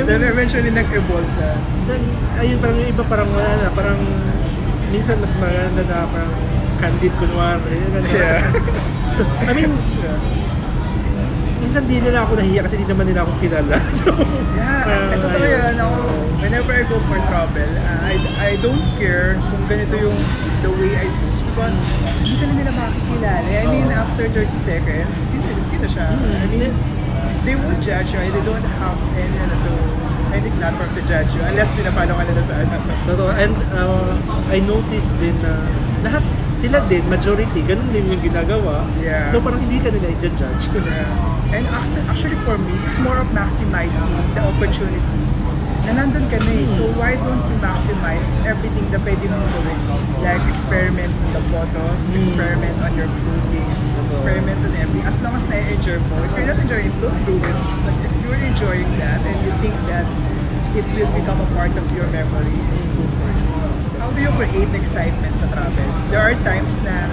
Then eventually nag-evolve na. Then, ayun, parang yung iba parang wala na. Parang, minsan mas maganda na parang candid kunwari. Yeah. I mean, minsan di nila ako nahiya kasi di naman nila ako kilala. So, yeah, ito talaga yan. Ako, whenever I go for travel, I don't care kung ganito yung the way I post because hindi ka na nila makakilala. I mean, after 30 seconds, sino siya? I mean, they won't judge you. They don't have any platform to judge you unless pinapalo ka nila sa ano. Totoo. And I noticed din na lahat sila din, majority, ganun din yung ginagawa. Yeah. So parang hindi ka nila i-judge. Yeah. And actually for me, it's more of maximizing the opportunity na nandun ka na eh. So why don't you maximize everything na pwede mong gawin? Like experiment with the photos, experiment on your clothing, experiment on everything. As long as na-enjoy mo. If you're not enjoying it, don't do it. But if you're enjoying that and you think that it will become a part of your memory, go for it. How do you create excitement sa travel? There are times na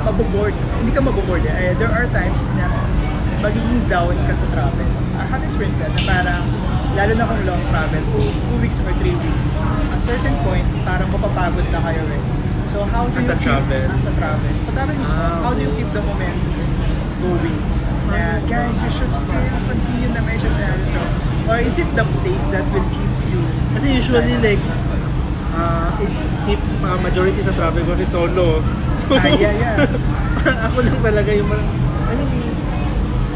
maboboard. Hindi ka maboboard eh. There are times na magiging down ka sa travel. I have experienced that na parang lalo na kung long travel, 2 weeks or 3 weeks, a certain point, parang mapapagod na kayo eh. So how do you Sa travel mismo, how do you keep the momentum going? Guys, you should still continue na medyo na ito. Or is it the place that will keep you? Kasi usually like, if majority sa travel ko kasi solo. So, yeah. parang ako lang talaga yung I mean,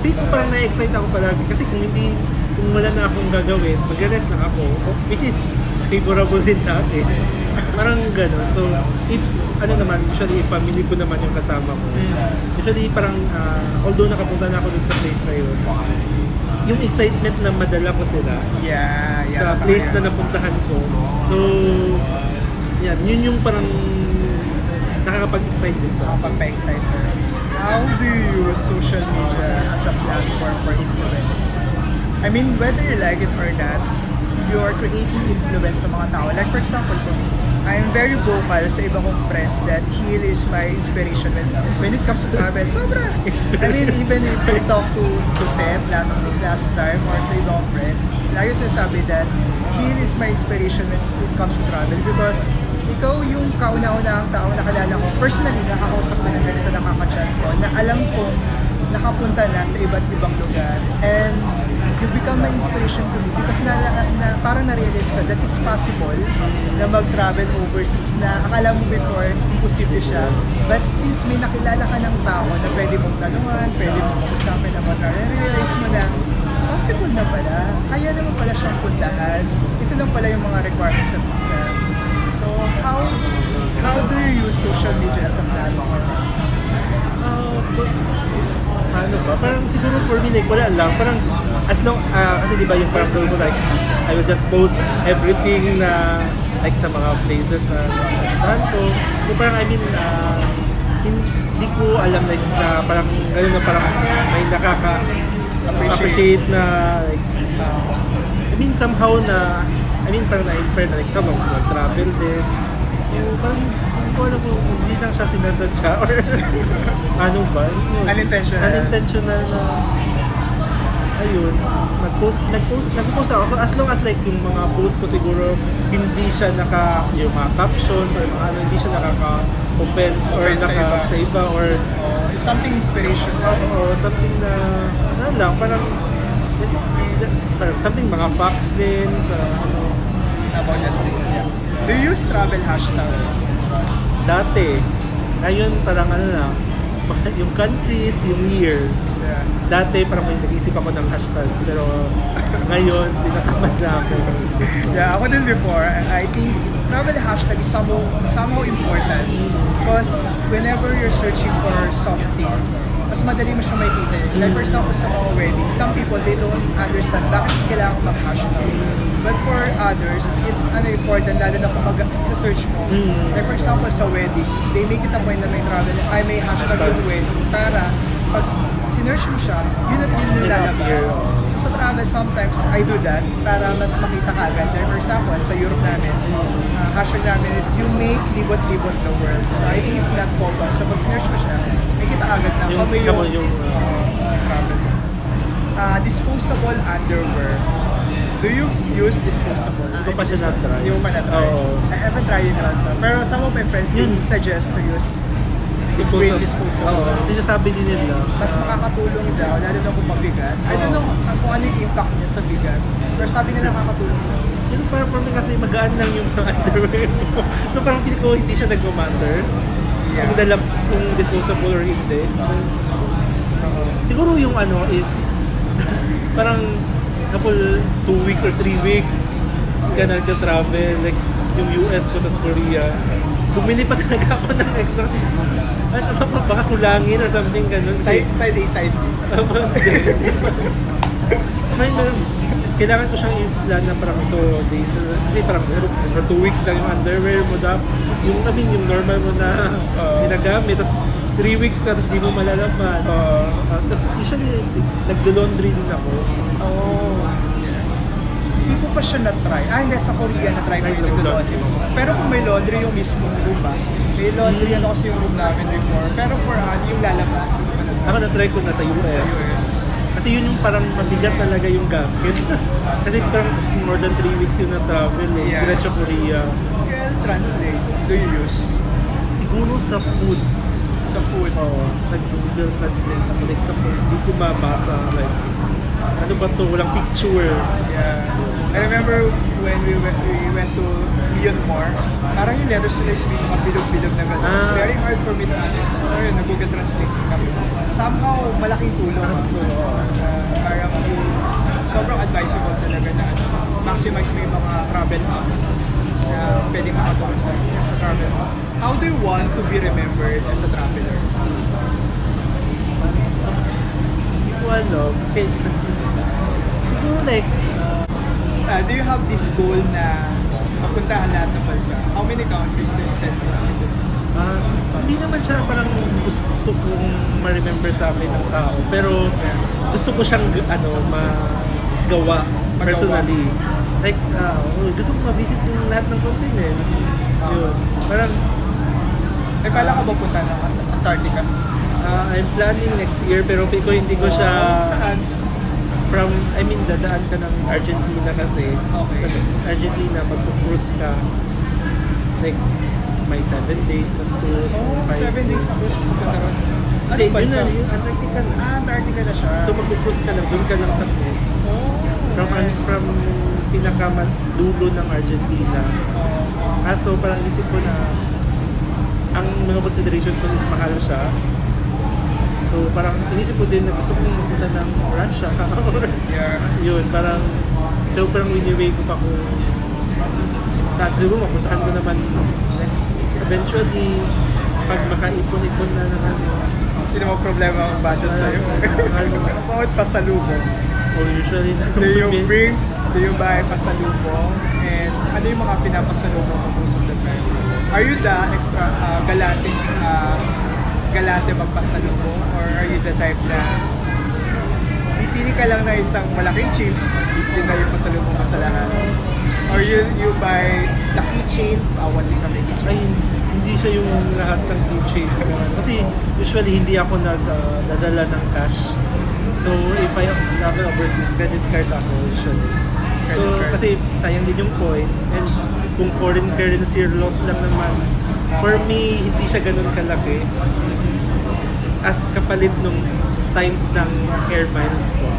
feel ko parang na-excite ako palagi kasi kung wala na akong gagawin, mag-rest lang ako, which is favorable din sa akin. Parang gano'n. So, usually, family ko naman yung kasama ko. Usually, parang, although nakapunta na ako dun sa place na yun, yung excitement na madala ko sila sa place na napuntahan ko. So, yan, yun yung parang nakakapag-excite din sa Pagpa-excite, sir. How do you use social media as a platform for influence? I mean, whether you like it or not, you are creating influence sa mga tao. Like for example, for me, I'm very vocal sa iba kong friends that he is my inspiration when it comes to travel. Sobra! I mean, even if I talk to Ted last time or to ibang friends, lagi sinasabi that he is my inspiration when it comes to travel because ikaw yung kauna-unahang tao na kalala ko. Personally, nakakausap ko na ganito, nakaka-chat ko, na alam kong nakapunta na sa iba't ibang lugar. And you become my inspiration to me because parang na-realize ko that it's possible na mag-travel overseas na akala mo before imposible siya. But since may nakilala ka ng tao na pwede mong tanungan, pwede mong mag-usapin na mag-travel, na-realize mo na possible na pala. Kaya naman pala siyang puntahan. Ito lang pala yung mga requirements sa visa. So how do you use social media as a platform? Ano ba? Parang siguro for me, like, wala lang. Parang, as long, kasi di ba yung parang goal ko, like, I will just post everything na, like, sa mga places na napuntahan ko. So parang, I mean, hindi ko alam like na parang gano'n na parang may nakaka-appreciate na like, I mean somehow na, I mean parang na-inspire na like someone mag-travel din. Yung parang hindi ko alam kung hindi lang siya sinasadya or ano ba? Yun. Unintentional na ayun, nag-post ako as long as like yung mga post ko siguro hindi siya yung mga captions or mga ano, hindi siya nakaka-offend or sa iba or something inspirational or something na ano lang, parang something mga facts din sa ano about that place. Yeah. Do you use travel hashtag? dati. Ngayon parang ano na, yung countries, yung year. Yeah. Dati parang may nag-isip ako ng hashtag, pero ngayon, tinatamad na ako. Yeah, ako din before, I think travel hashtag is somehow important because whenever you're searching for something, mas madali mo siya makikita. Like for example, sa mga wedding, some people, they don't understand bakit kailangan mag-hashtag. But for others, it's important lalo na kung mag-search mo. Like for example, sa wedding, they make it a point na may hashtag yung wedding para pag sinearch mo siya, yun at yun yung lalabas. So sa travel, sometimes I do that para mas makita ka agad. Like for example, sa Europe namin, hashtag namin is you make libot-libot the world. So I think it's not focus. So pag sinearch mo siya, makita ka agad na kami yung travel. Disposable underwear. Do you use disposable? Hindi ko pa siya na-try. Hindi mo pa na-try? Oo. I haven't tried it also. Pero some of my friends, they suggest to use disposable. Oo, sinasabi din nila. Mas makakatulong daw, lalo na kung mabigat. I don't know kung ano yung impact niya sa bigat. Pero sabi nila nakakatulong daw. Yung parang for me kasi magaan lang yung mga underwear mo. So parang hindi ko hindi siya nag-matter. Yeah. Kung dala kung disposable or hindi. Siguro yung ano is parang example 2 weeks or 3 weeks ka nagka-travel like yung US ko tas Korea. Bumili pa talaga ako ng extra kasi baka kulangin or something ganun. Side A, side B. Kailangan ko siyang i-plan na parang 2 days. Kasi parang for 2 weeks lang yung underwear mo yung yung normal mo na ginagamit. Tapos 3 weeks ka, tapos di mo malalaman. Tapos usually nagdo-laundry din ako. Hindi ko pa siya na-try. Hindi, sa Korea na-try ko yung nag-laundry. Pero kung may laundry yung mismong room may laundry kasi yung room namin before. Pero for yung lalabas, hindi ko pa na-try. Ako na-try ko na sa US. Kasi yun yung parang mabigat talaga yung gamit. Kasi parang more than 3 weeks yun na-travel Diretso Korea. Google Translate, do you use? Siguro sa food. Sa food? Oo. Nag-Google Translate ako. Like sa food, hindi ko mabasa. Like, ano ba to? Walang picture. Yeah. I remember when we went to Myanmar, parang yung letters nila is may mga bilog-bilog na gano'n. Very hard for me to understand. So yun, nag-Google Translate kami. Somehow, malaking tulong. Parang sobrang advisable talaga na maximize mo yung mga travel apps na pwedeng makatulong sa travel app. How do you want to be remembered as a traveler? Hindi ko alam. Siguro like, do you have this goal na mapuntahan lahat ng bansa? How many countries do you intend to visit? Hindi naman siya parang gusto kong ma-remember sa akin ng tao. Pero gusto ko siyang magawa personally. Like, gusto ko ma-visit yung lahat ng continents. Yun. Parang, may pala ka ba punta ng Antarctica? I'm planning next year pero hindi ko siya... Saan? Dadaan ka ng Argentina kasi. Okay. Kasi Argentina, magpo-cruise ka. Like, may 7 days na cruise. 7 days na cruise punta na ron. Hindi, yun na, yung Antarctica na. Antarctica na siya. So magpo-cruise ka lang, doon ka lang sa cruise. From pinakadulo ng Argentina. So parang isip ko na ang mga considerations ko is mahal siya. So parang inisip ko din na gusto kong mapunta ng Russia. Yun, parang wini-weigh ko pa kung saan siguro mapuntahan ko naman next week. Eventually, pag makaipon-ipon na naman. Hindi naman problema ang budget sa'yo. About pasalubong. Usually na. Do you buy pasalubong? And ano yung mga pinapasalubong mo most of the time? Are you the extra galanting galante magpasalubong? Or are you the type na pipili ka lang na isang malaking chips, yun na yung pasalubong mo sa lahat? Or you buy the keychain, bawat isang may Ay, keychain? hindi siya yung lahat ng keychain. Kasi usually hindi ako nagdadala ng cash. So if I travel overseas, credit card ako usually. So Credit card. kasi sayang din yung points, and kung foreign currency loss lang naman, for me hindi siya ganun kalaki as kapalit nung times ng air miles ko.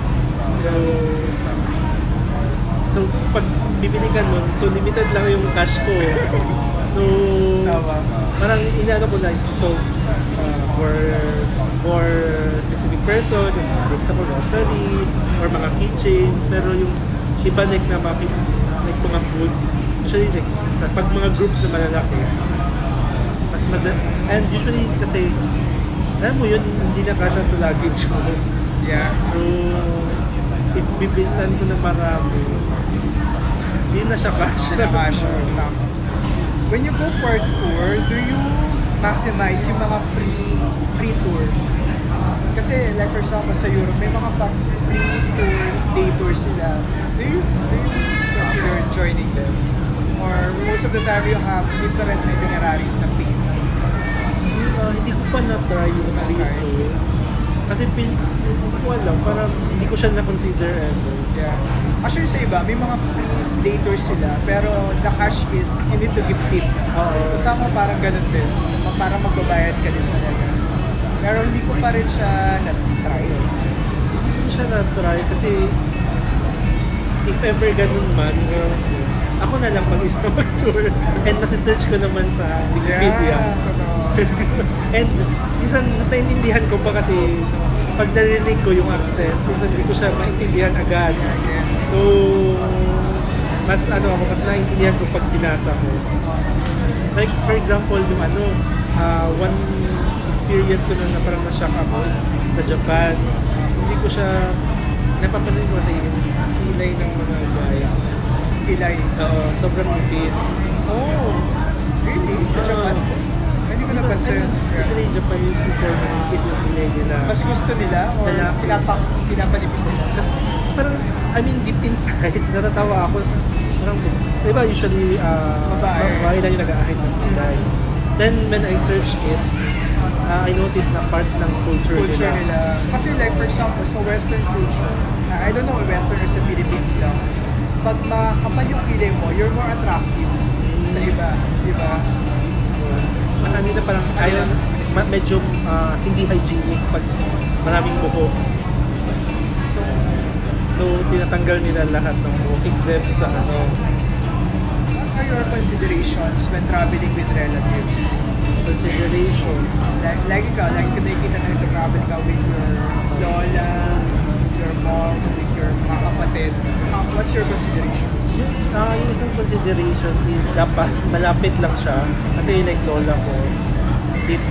So pag bibili ka nun, so limited lang yung cash ko. So Tama. parang inaano ko like ito for specific person, for example grocery or mga keychains, pero yung iba like na mga food, usually like pag mga groups na malalaki, and usually kasi alam mo yun, hindi na kasya sa luggage ko. Yeah. So if bibilitan ko na marami, hindi na siya kasya. Sinakasya. Tama. When you go for a tour, do you maximize yung mga free tour? Kasi like for example sa Europe, may mga free tour, day tour sila. Do you consider joining them? Or most of the time you have different itineraries na paid? Hindi ko pa na-try yung free tours. Kasi hindi ko alam, parang hindi ko siya na-consider ever. Yeah. Actually sa iba, may mga free day tours sila, pero the cash is, you need to give tip. Oo. So sa ako parang ganun din. Parang magbabayad ka din talaga. Pero hindi ko pa rin siya na-try. Hindi ko siya na-try kasi if ever ganun man, ako na lang mag-isa mag-tour. And nasi-search ko naman sa Wikipedia. And minsan mas naiintindihan ko pa kasi pag narinig ko yung accent, minsan hindi ko siya maintindihan agad. Yes. So, mas naiintindihan ko pag binasa ko. Like for example, yung one experience ko na parang na-shock ako sa Japan. Hindi ko siya napapanood ko kasi kilay ng mga gaya. Kilay. Oo, sobrang nipis. Oh, really? Sa Japan? Hindi ko napansin. Usually Japanese people manipis yung kilay nila. Mas gusto nila or Lalaki. pinapanipis nila? Kasi parang, I mean, deep inside, natatawa ako. Parang, di ba usually, babae lang yung nag-aahit ng kilay. Then, when I search it, I noticed na part ng culture Nila. Kasi like for example, sa Western culture, I don't know if Western or sa Philippines lang, pag makapal yung kilay mo, you're more attractive sa iba. Di ba? Sa kanila parang ayaw, medyo hindi hygienic pag maraming buhok. So, tinatanggal nila lahat ng buhok except sa What are your considerations when traveling with relatives? consideration. Lagi ka nakikita na nag-travel ka with your lola, your mom, with your mga kapatid. What's your considerations? Yung isang consideration is dapat malapit lang siya. Kasi like lola ko, if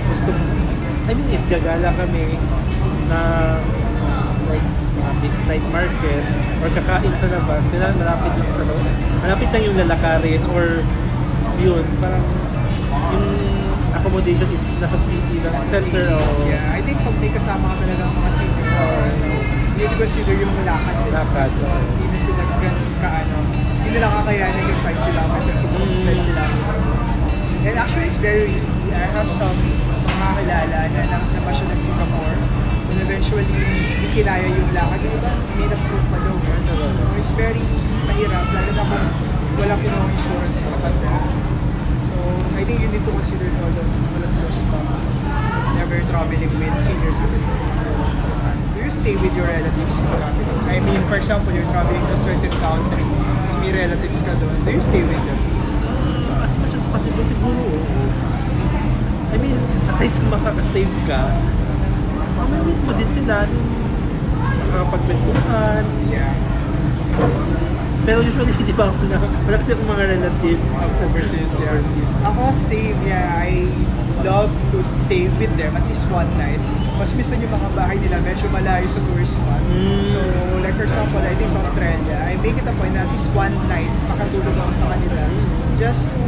if gagala kami na like big night market or kakain sa labas, kailangan malapit lang sa loob. Malapit lang yung lalakarin or yun, parang yung accommodation is nasa city, nasa center o Yeah, I think pag may kasama ka talaga ng mga senior or you need to consider yung lakad nila. lakad. Hindi na sila ganun hindi nila kakayanin yung 5 kilometers to 10 kilometers. And actually, it's very risky. I have some mga kilala na namasya na Singapore and eventually hindi kinaya yung lakad. Yung iba, may na-stroke pa daw. So it's very mahirap, lalo na kung walang kinuha insurance yung matanda. So I think you need to consider all of those stuff. Never traveling with senior citizens. Do you stay with your relatives in traveling? I mean, for example, you're traveling to a certain country, tapos may relatives ka doon. Do you stay with them? As much as possible siguro. I mean, aside sa makakasave ka, mamamit mo din sila nakakapagbentuhan. Yeah. Pero usually, di ba, wala kasi akong mga relatives Overseas, yeah. Ako, same, yeah. I love to stay with them at least one night. Mas minsan yung mga bahay nila medyo malayo sa tourist spot. So, like for example, I think sa Australia, I make it a point na at least one night makatulog ako sa kanila just to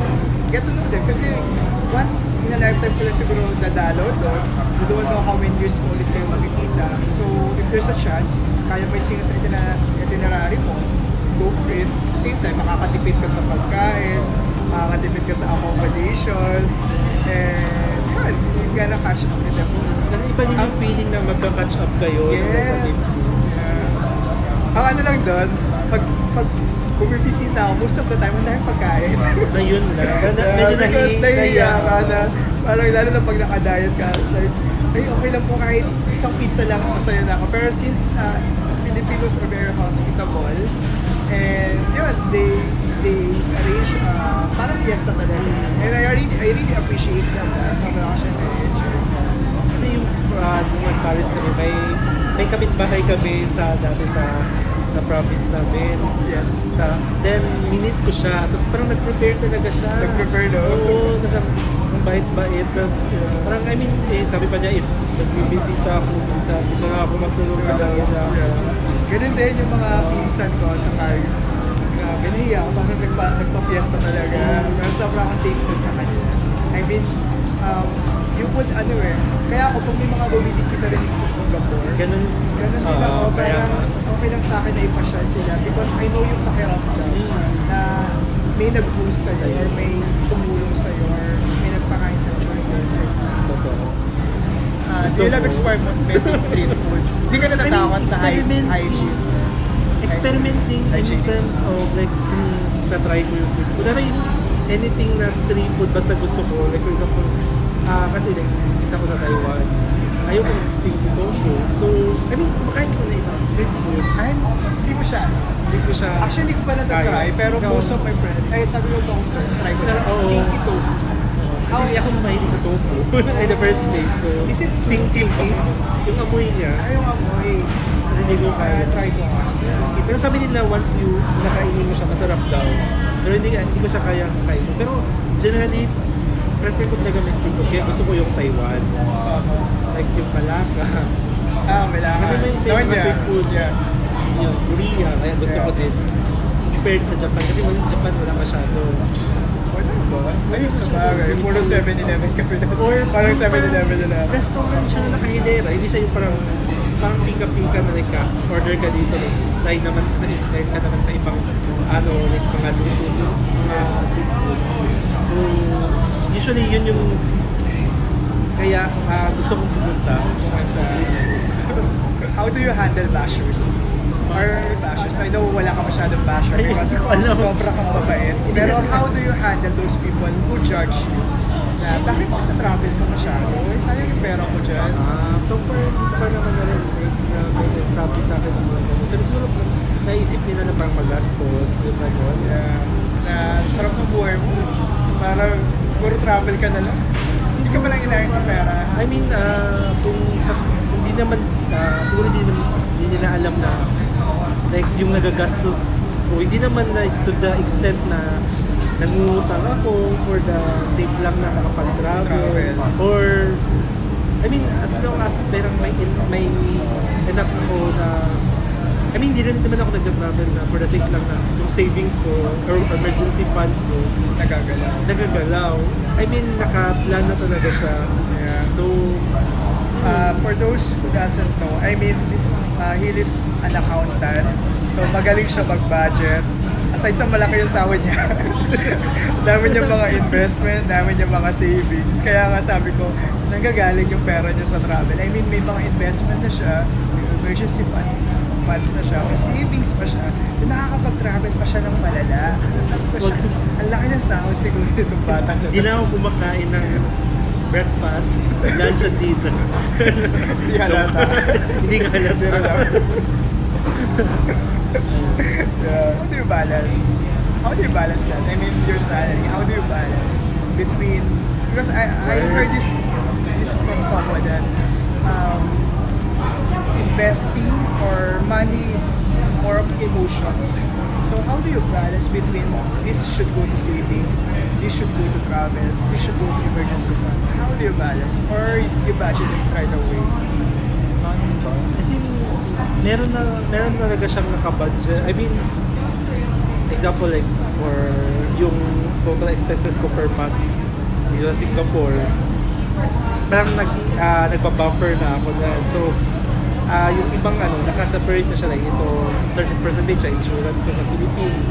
get to know them. Kasi once in a lifetime ko lang siguro dadalo doon, you don't know how many years mo ulit kayo magkikita. So, if there's a chance, kaya may singa sa itinerary mo, go for it. At the same time, makakatipid ka sa pagkain, makakatipid ka sa accommodation, and yun, you're gonna catch up with them. Kasi iba din yung feeling na magka-catch up kayo. Yes. Yeah. Ang ano lang doon, pag bumibisita ako, most of the time, ang dahil pagkain. Na yun lang. Medyo nahihiya ka na. Parang lalo na pag naka-diet ka, like, ay, okay lang po kahit isang pizza lang, masaya na ako. Pero since Filipinos are very hospitable, and yun, they arrange parang fiesta talaga. And I really appreciate them. Sobrang ako siya na-enjoy. Kasi yung nung Paris kami, may kapitbahay kami dati sa province namin. Yes. Then, minute ko siya. Tapos parang nag-prepare talaga siya. Nag-prepare daw? Oo. Tapos ang bait-bait. Parang, I mean, sabi pa niya, if nag-visita ako, dito na ako magtulong sa kanila. Ganun din yung mga pinsan ko sa Paris. Grabe, nahiya ako. Parang nagpa-fiesta talaga. Pero sobrang akong thankful sa kanila. I mean, you would, kaya ako kung may mga bumibisita rin sa Singapore, ganun din ako. Parang okay lang sa akin na ipasyal sila because I know yung pakiramdam na may nag-host sa'yo or may tumulong sa'yo or may nagpakain sa'yo. Totoo. Do you love experimenting street food? Hindi ka natatakot sa hygiene? Experimenting in terms of like, na-try ko yung street food. Anything na street food, basta gusto ko. Like for example, kasi like, isa ko sa Taiwan. Ayaw ko ng stinky tofu. So, I mean, kumakain ko na ito street food. Ay, hindi ko siya. Actually, hindi ko pa natatry, pero most of my friends, sabi ko itong friends, try ko na. Stinky tofu. Kasi hindi ako mahilig sa tofu in the first place. So, is it stinky? Yung amoy niya. Yung amoy. Kasi hindi ko kaya. Try ko. Pero sabi nila, once you nakainin mo siya, masarap daw. Pero hindi ko siya kaya kainin. Pero generally, prefer ko talaga may street food. Kaya gusto ko yung Taiwan. Like yung Malacca. Malacca. Kasi may famous street food. Yung Korea. Kaya gusto ko din. Compared sa Japan. Kasi Japan wala masyado. Wala ba? Ayun sa bagay. Puro 7-Eleven kami na. Or parang 7-Eleven na lang. Restaurant siya na nakahilera. Hindi siya yung parang pika-pika na like order ka dito. Line ka naman sa ibang like mga luto. Street food. So, usually yun yung kaya gusto kong pumunta. How do you handle bashers? Or bashers? I know wala ka masyadong basher because sobra kang mabait. Pero how do you handle those people who judge you? Na bakit travel ka masyado? Sayang yung pera ko dyan. So far, hindi pa naman narinig na may nagsabi sa akin ng mga ganun. Pero siguro naisip nila na parang magastos. Yung gano'n. Na sarap ng buhay mo. Parang puro travel ka na lang. Hindi ka pa lang inayos sa pera. I mean, kung hindi naman, siguro hindi nila alam na like yung nagagastos o hindi naman like to the extent na nangungutang ako for the sake lang na makapag-travel or I mean as long as parang may enough ako na I mean hindi rin naman ako nag-travel na for the sake lang na yung savings ko or emergency fund ko nagagalaw. I mean naka-plan na talaga siya. So for those who doesn't know, I mean he is an accountant. So magaling siya mag-budget. Aside sa malaki yung sahod niya, dami niya mga investment, dami niya mga savings. Kaya nga sabi ko, nanggagaling yung pera niya sa travel. I mean, may mga investment na siya, may emergency funds na siya, may savings pa siya, nakakapag-travel pa siya ng malala. Sabi ko siya, ang laki ng sahod siguro nitong bata na. Hindi na ako kumakain ng breakfast, lunch at dinner. Hindi halata. Hindi ka halata. How do you balance? How do you balance that? I mean, your salary. How do you balance between? Because I heard this from someone that investing or money is more of emotions. So how do you balance between this should go to savings, this should go to travel, this should go to emergency fund? How do you balance? Or you budget it right away? Kasi meron talaga siyang nakabudget. I mean, example like for yung total expenses ko per month, dito sa Singapore, parang nagpa-buffer na ako na. So, yung ibang nakaseparate na siya, like ito, certain percentage sa insurance ko sa Philippines,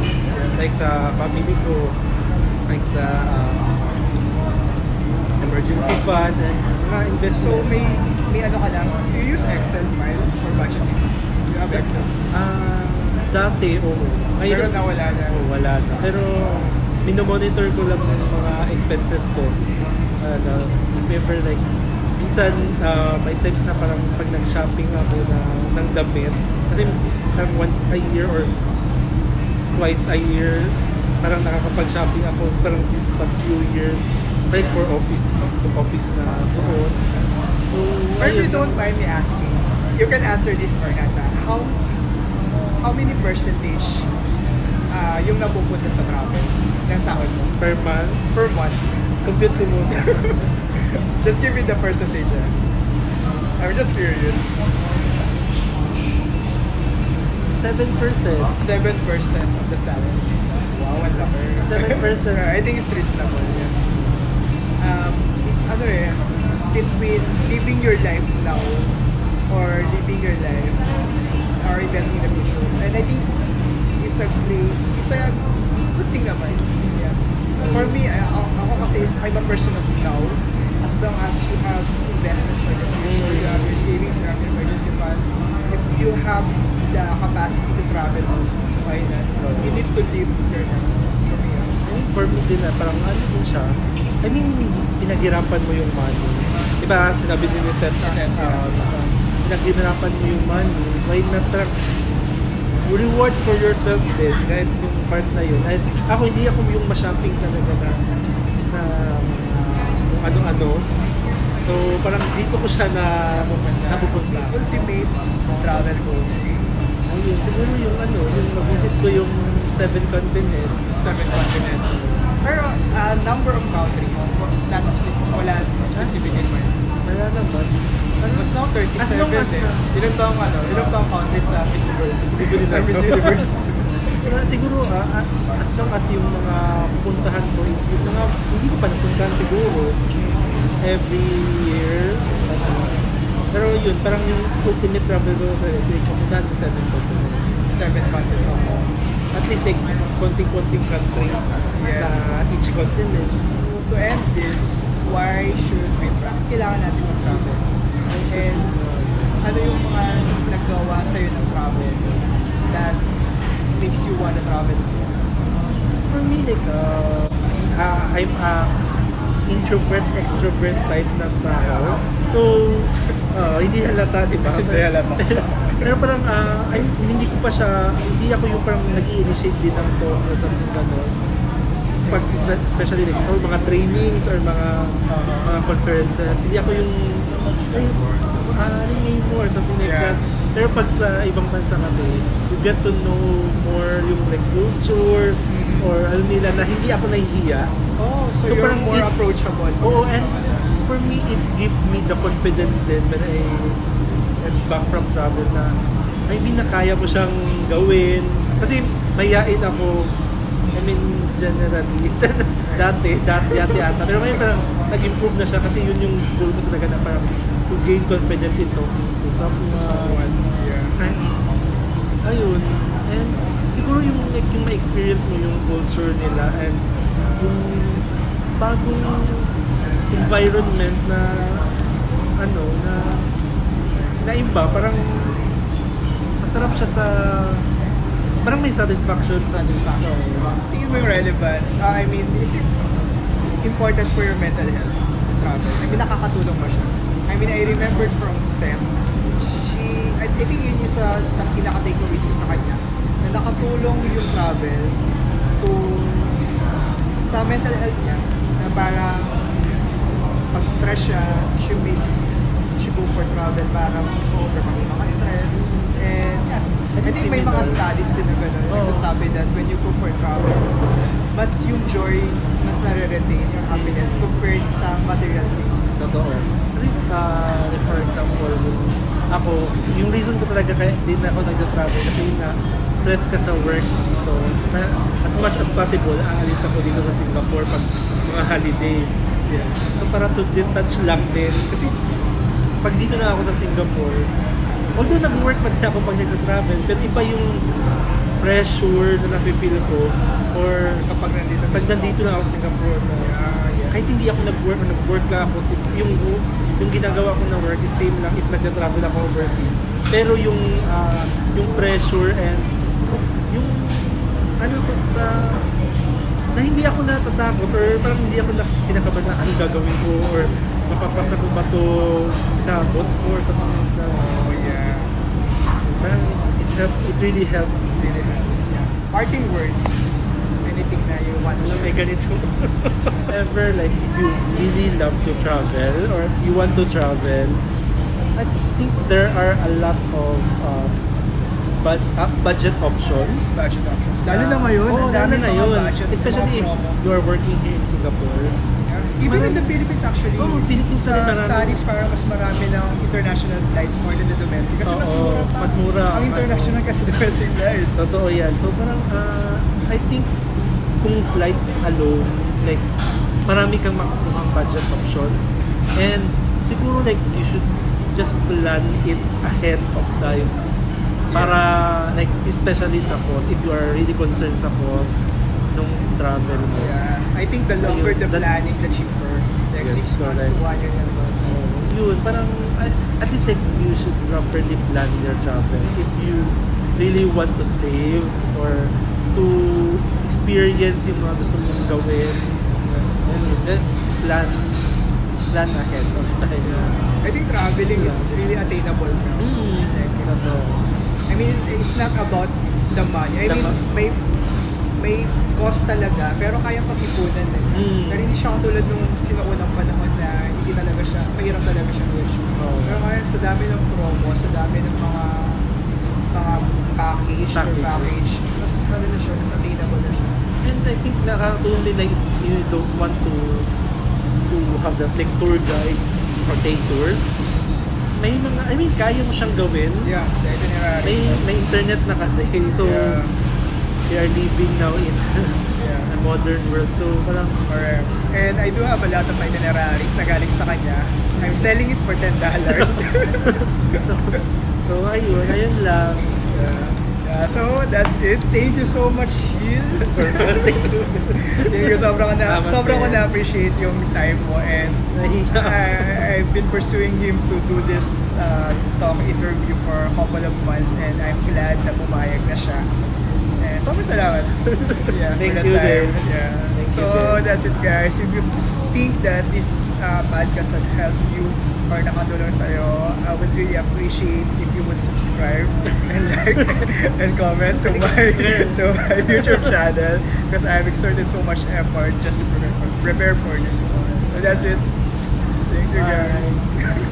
like sa family ko, like sa emergency fund, and mga investment. So may ano ka lang, you use Excel file for budgeting? You have Excel? Dati, oo. Pero nawala na. Oo, wala na. Pero minomonitor ko lang yung mga expenses ko. If ever like, minsan may times na parang pag nag-shopping ako ng damit, kasi parang once a year or twice a year, parang nakakapag-shopping ako parang this past few years, like for office na suot. So, Or if you don't mind me asking, you can answer this or not. How many percentage yung napupunta sa travel ng sahod mo? per month, Per month? compute ko muna. Just give me the percentage. I'm just curious. 7%. 7% of the salary. Wow, ang laki. 7%. I think it's reasonable. Yeah. It's between living your life now or living your life or investing in the future. And I think it's a good thing naman. Yeah. For me, ako kasi I'm a person of now. As long as you have investments for the future, you have your savings, you have your emergency fund, if you have the capacity to travel also, why not? You need to live your life. For me din parang din siya. I mean, pinaghirapan mo yung money. Diba, sinabi din ni Ted, pinaghirapan mo yung money, why not reward for yourself din, kahit yung part na yun. At ako, hindi ako yung ma-shopping talaga na ano-ano. So, parang dito ko siya napupunta. Ultimate travel goals. Ayun, siguro yung yung mag-visit ko yung 7 continents. 7 continents. Pero number of countries, wala specific in mind. Wala naman. Mas now 37 As long as Ilang taong countries sa Miss World? Miss Universe. Universe. Pero siguro, as long as yung mga pupuntahan ko is yung mga hindi ko pa napuntahan siguro every year. Pero yun, parang yung ultimate travel ko is like pupuntahan ko 7 continents. 7 continents. At least like konting-konting countries Yes. sa each continent. To end this, why should we travel? Kailangan natin mag-travel. And ano yung mga naggawa sa'yo ng travel that makes you wanna travel? For me, like, I'm a introvert, extrovert type ng tao. So, hindi halata, di ba? Hindi halata. Pero parang, hindi ko pa siya, hindi ako yung parang nag-i-initiate din ng talk or something gano'n. Pag, especially like, sa mga trainings or mga conferences, hindi ako yung, name mo or something like Yeah. that. Pero pag sa ibang bansa kasi, you get to know more yung like culture or alam nila na hindi ako nahihiya. Oh, so you're parang more approachable. Oo, and for me, it gives me the confidence din when I went back from travel na maybe na kaya ko siyang gawin. Kasi mayain ako, I mean, generally, dati ata. Pero ngayon parang nag-improve na siya kasi yun yung goal ko talaga na parang to gain confidence in talking to someone. Yeah. Ayun. And siguro yung like yung ma-experience mo yung culture nila and yung bagong environment na na iba, parang masarap siya sa parang may satisfaction. Tingin mo yung relevance. I mean, is it important for your mental health to travel? I mean, nakakatulong ba siya? I mean, I remembered from them, I think yun yung sa pinaka-takeaways ko sa kanya, na nakatulong yung travel to sa mental health niya, na parang pag-stress siya, she go for travel para overcome yung mga stress. And yeah, I think may mga studies din na gano'n. Nagsasabi that when you go for travel, mas yung joy, mas nare-retain yung happiness compared sa material things. Totoo. Kasi, for example, yung reason ko talaga kaya din ako nag-travel kasi yun na stress ka sa work dito. As much as possible, aalis ako dito sa Singapore pag mga holidays. Yes. So para to detach lang din. Kasi pag dito na ako sa Singapore, although nag-work pa din ako pag nag-travel, pero iba yung pressure na nafe-feel ko or pag nandito na ako sa Singapore na kahit hindi ako nag-work o nag-work lang ako, yung ginagawa ko na work is same lang if nag-travel ako overseas. Pero yung pressure and yung ano ko sa na hindi ako natatakot or parang hindi ako kinakabahan na ano gagawin ko or mapapasa ko ba to sa boss ko or sa pamilya. Oh, yeah. Parang it really helped. Really helps, yeah. Parting words. Anything na you want to May share? ganito. Ever like if you really love to travel or you want to travel, I think there are a lot of budget options. Budget options. Lalo na ngayon, Oo, ang dami lalo na mga yun. budget, Especially if mga promo. you are working here in Singapore. Even in the Philippines actually. Oo, Philippines sa na rin marami. studies parang mas marami ng international flights more than the domestic. Kasi mas Oo, mura pa. mas mura. Ang international kasi domestic flight. Totoo yan. So parang I think kung flights alone, like marami kang makukuhang budget options. And siguro like you should just plan it ahead of time. Para like especially sa cost, if you are really concerned sa cost nung travel mo. Yeah. I think the longer the planning, the cheaper. Like Yes, 6 months correct. to 1 year. Yun, parang at least like you should properly plan your travel. If you really want to save or to experience yung mga gusto mong gawin, then plan ahead of time. I think traveling is really attainable now. I mean, it's not about the money. I mean, may cost talaga, pero kayang pag-ipunan eh. Pero hindi siya katulad nung sinaunang panahon na hindi talaga siya, mahirap talaga siya wish. Pero kaya sa dami ng promo, sa dami ng mga package, mas ano na siya, mas attainable na siya. And I think nakakatulong din like if you don't want to have that like tour guide or take tours, may mga, I mean, kaya mo siyang gawin. Yeah, the itinerary. May internet na kasi. So, we are living now in a modern world. So, parang Correct. And I do have a lot of itineraries na galing sa kanya. I'm selling it for $10. so, ayun lang. Yeah, so that's it. Thank you so much, Gil. Thank you. Sobrang ko na-appreciate yung time mo. And I've been pursuing him to do this talk interview for a couple of months. And I'm glad na pumayag na siya. And sobrang salamat. Yeah, Thank for the you time. din. Yeah. Thank you So din. that's it, guys. If you think that this podcast had helped you or nakatulong sa'yo, I would really appreciate if you would subscribe and like and comment to my YouTube channel because I've exerted so much effort just to prepare for this one. So that's it. Thank you, guys.